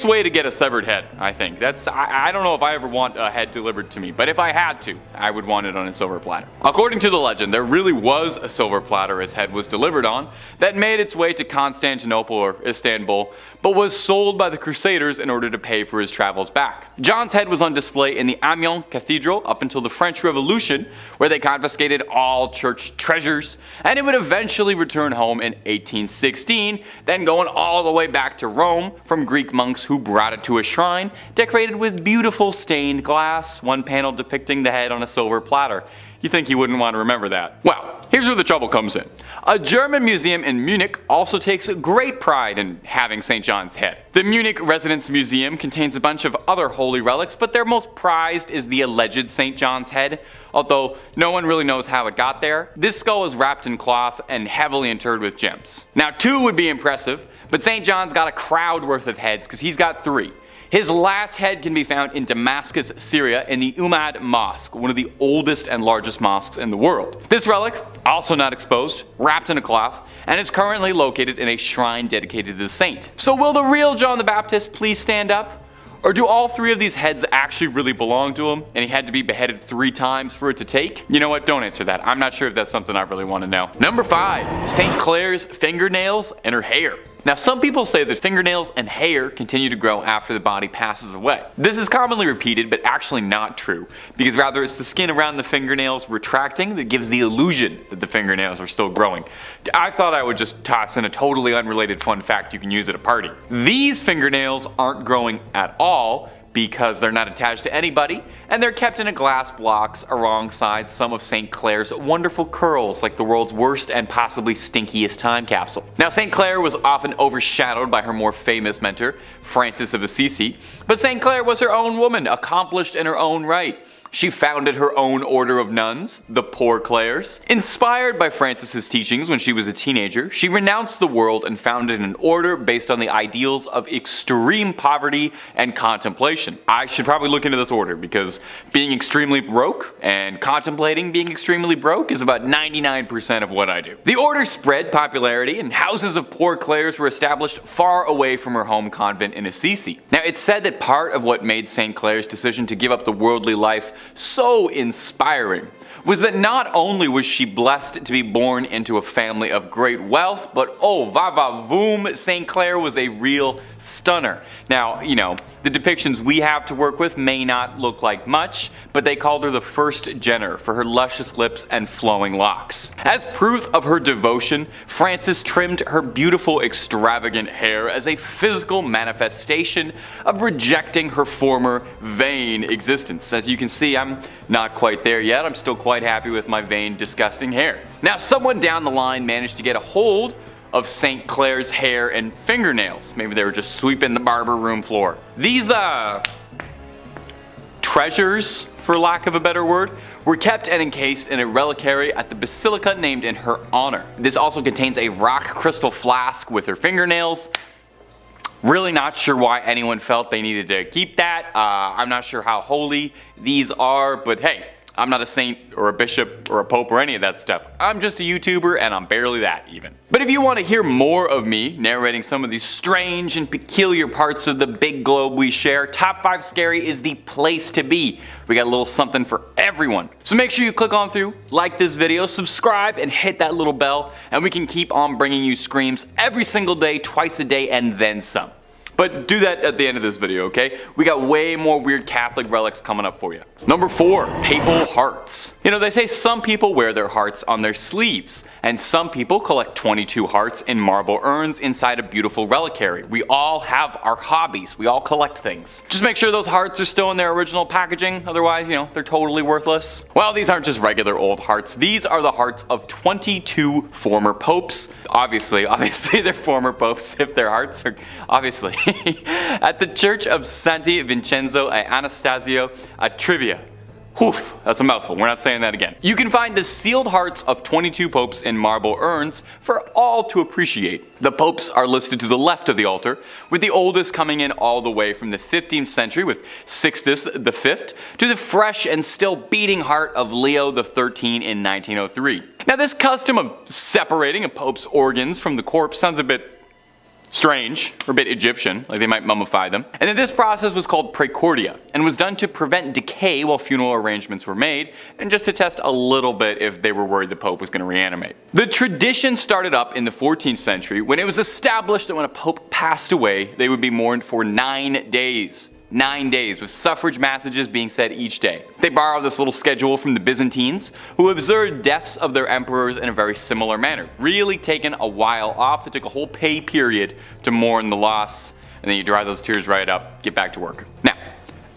S7: way to get a severed head, I think. I don't know if I ever want a head delivered to me, but if I had to, I would want it on a silver platter. According to the legend, there really was a silver platter his head was delivered on that made its way to Constantinople or Istanbul, but was sold by the Crusaders in order to pay for his travels back. John's head was on display in the Amiens Cathedral up until the French Revolution, where they confiscated all church treasures, and it would eventually return home in 1816, then going all the way back to Rome from Greek monks who brought it to a shrine decorated with beautiful stained glass, one panel depicting the head on a silver platter. You think you wouldn't want to remember that. Well, here's where the trouble comes in. A German museum in Munich also takes great pride in having St. John's head. The Munich Residence Museum contains a bunch of other holy relics, but their most prized is the alleged St. John's head, although no one really knows how it got there. This skull is wrapped in cloth and heavily interred with gems. Now 2 would be impressive, but St. John's got a crowd worth of heads because he's got 3. His last head can be found in Damascus, Syria in the Umayyad Mosque, one of the oldest and largest mosques in the world. This relic, also not exposed, wrapped in a cloth, and is currently located in a shrine dedicated to the saint. So will the real John the Baptist please stand up? Or do all 3 of these heads actually really belong to him, and he had to be beheaded 3 times for it to take? You know what, don't answer that. I'm not sure if that's something I really want to know. Number 5, St. Clair's fingernails and her hair. Now, some people say that fingernails and hair continue to grow after the body passes away. This is commonly repeated, but actually not true, because rather it's the skin around the fingernails retracting that gives the illusion that the fingernails are still growing. I thought I would just toss in a totally unrelated fun fact you can use at a party. These fingernails aren't growing at all, because they're not attached to anybody, and they're kept in a glass box alongside some of St. Clair's wonderful curls, like the world's worst and possibly stinkiest time capsule. Now, St. Clair was often overshadowed by her more famous mentor, Francis of Assisi, but St. Clair was her own woman, accomplished in her own right. She founded her own order of nuns, the Poor Clares. Inspired by Francis's teachings when she was a teenager, she renounced the world and founded an order based on the ideals of extreme poverty and contemplation. I should probably look into this order because being extremely broke and contemplating being extremely broke is about 99% of what I do. The order spread popularity and houses of Poor Clares were established far away from her home convent in Assisi. Now, it's said that part of what made St. Clair's decision to give up the worldly life so inspiring was that not only was she blessed to be born into a family of great wealth, but oh va-va-voom, St. Clair was a real stunner. Now, you know, the depictions we have to work with may not look like much, but they called her the first Jenner for her luscious lips and flowing locks. As proof of her devotion, Francis trimmed her beautiful extravagant hair as a physical manifestation of rejecting her former vain existence. As you can see, I'm not quite there yet. I'm still quite happy with my vain, disgusting hair. Now, someone down the line managed to get a hold of St. Clair's hair and fingernails. Maybe they were just sweeping the barber room floor. These treasures, for lack of a better word, were kept and encased in a reliquary at the basilica named in her honor. This also contains a rock crystal flask with her fingernails. Really not sure why anyone felt they needed to keep that. I'm not sure how holy these are, but hey, I'm not a saint or a bishop or a pope or any of that stuff. I'm just a YouTuber and I'm barely that even. But if you want to hear more of me narrating some of these strange and peculiar parts of the big globe we share, Top 5 Scary is the place to be. We got a little something for everyone. So make sure you click on through, like this video, subscribe, and hit that little bell, and we can keep on bringing you screams every single day, twice a day, and then some. But do that at the end of this video, okay? We got way more weird Catholic relics coming up for you. Number 4, papal hearts. You know, they say some people wear their hearts on their sleeves, and some people collect 22 hearts in marble urns inside a beautiful reliquary. We all have our hobbies. We all collect things. Just make sure those hearts are still in their original packaging, otherwise, you know, they're totally worthless. Well, these aren't just regular old hearts. These are the hearts of 22 former popes. Obviously they're former popes if their hearts are, obviously. At the Church of Santi Vincenzo e Anastasio a Trivia. Oof, that's a mouthful, we're not saying that again. You can find the sealed hearts of 22 popes in marble urns for all to appreciate. The popes are listed to the left of the altar, with the oldest coming in all the way from the 15th century with Sixtus V to the fresh and still beating heart of Leo XIII in 1903. Now, this custom of separating a pope's organs from the corpse sounds a bit strange, or a bit Egyptian, like they might mummify them. And then this process was called praecordia, and was done to prevent decay while funeral arrangements were made, and just to test a little bit if they were worried the Pope was going to reanimate. The tradition started up in the 14th century when it was established that when a Pope passed away, they would be mourned for 9 days. 9 days, with suffrage massages being said each day. They borrowed this little schedule from the Byzantines, who observed deaths of their emperors in a very similar manner. Really taken a while off. They took a whole pay period to mourn the loss, and then you dry those tears right up, get back to work. Now,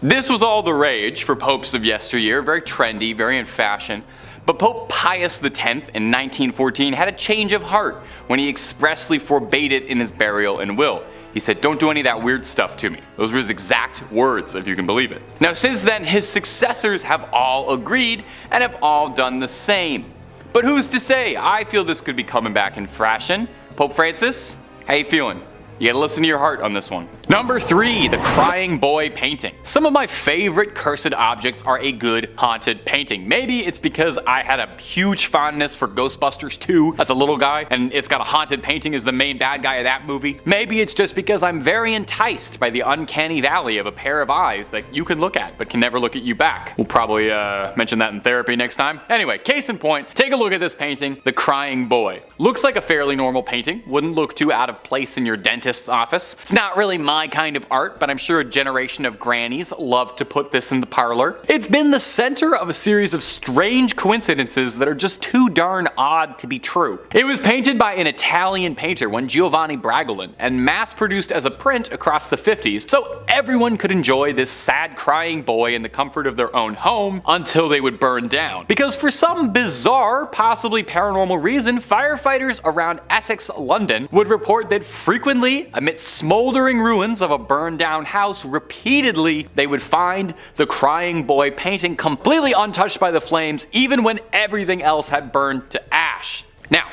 S7: this was all the rage for popes of yesteryear, very trendy, very in fashion. But Pope Pius X in 1914 had a change of heart when he expressly forbade it in his burial and will. He said, "Don't do any of that weird stuff to me." Those were his exact words, if you can believe it. Now, since then, his successors have all agreed and have all done the same. But who's to say? I feel this could be coming back in fashion. Pope Francis, how you feeling? You gotta listen to your heart on this one. Number 3, the Crying Boy painting. Some of my favorite cursed objects are a good haunted painting. Maybe it's because I had a huge fondness for Ghostbusters 2 as a little guy, and it's got a haunted painting as the main bad guy of that movie. Maybe it's just because I'm very enticed by the uncanny valley of a pair of eyes that you can look at but can never look at you back. We'll probably mention that in therapy next time. Anyway, case in point, take a look at this painting, The Crying Boy. Looks like a fairly normal painting, wouldn't look too out of place in your dentist's office. It's not really my kind of art, but I'm sure a generation of grannies love to put this in the parlor. It's been the center of a series of strange coincidences that are just too darn odd to be true. It was painted by an Italian painter, one Giovanni Bragolin, and mass-produced as a print across the 50s, so everyone could enjoy this sad crying boy in the comfort of their own home until they would burn down. Because for some bizarre, possibly paranormal reason, firefighters around Essex, London would report that frequently, amidst smoldering ruins of a burned down house, repeatedly they would find the crying boy painting completely untouched by the flames, even when everything else had burned to ash. Now,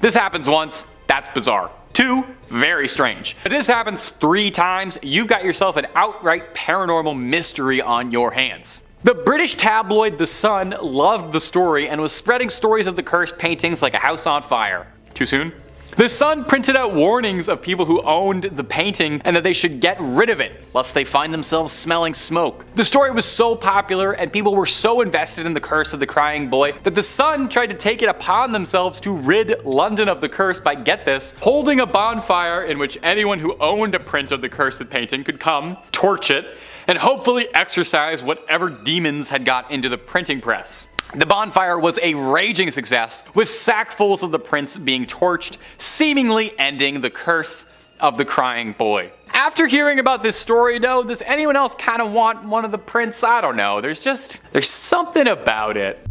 S7: this happens once, that's bizarre. 2, very strange. If this happens 3 times, you've got yourself an outright paranormal mystery on your hands. The British tabloid The Sun loved the story and was spreading stories of the cursed paintings like a house on fire. Too soon? The Sun printed out warnings of people who owned the painting and that they should get rid of it, lest they find themselves smelling smoke. The story was so popular and people were so invested in the curse of the crying boy that the Sun tried to take it upon themselves to rid London of the curse by, get this, holding a bonfire in which anyone who owned a print of the cursed painting could come, torch it, and hopefully exorcise whatever demons had got into the printing press. The bonfire was a raging success, with sackfuls of the prints being torched, seemingly ending the curse of the crying boy. After hearing about this story though, does anyone else kind of want one of the prints? I don't know, there's something about it.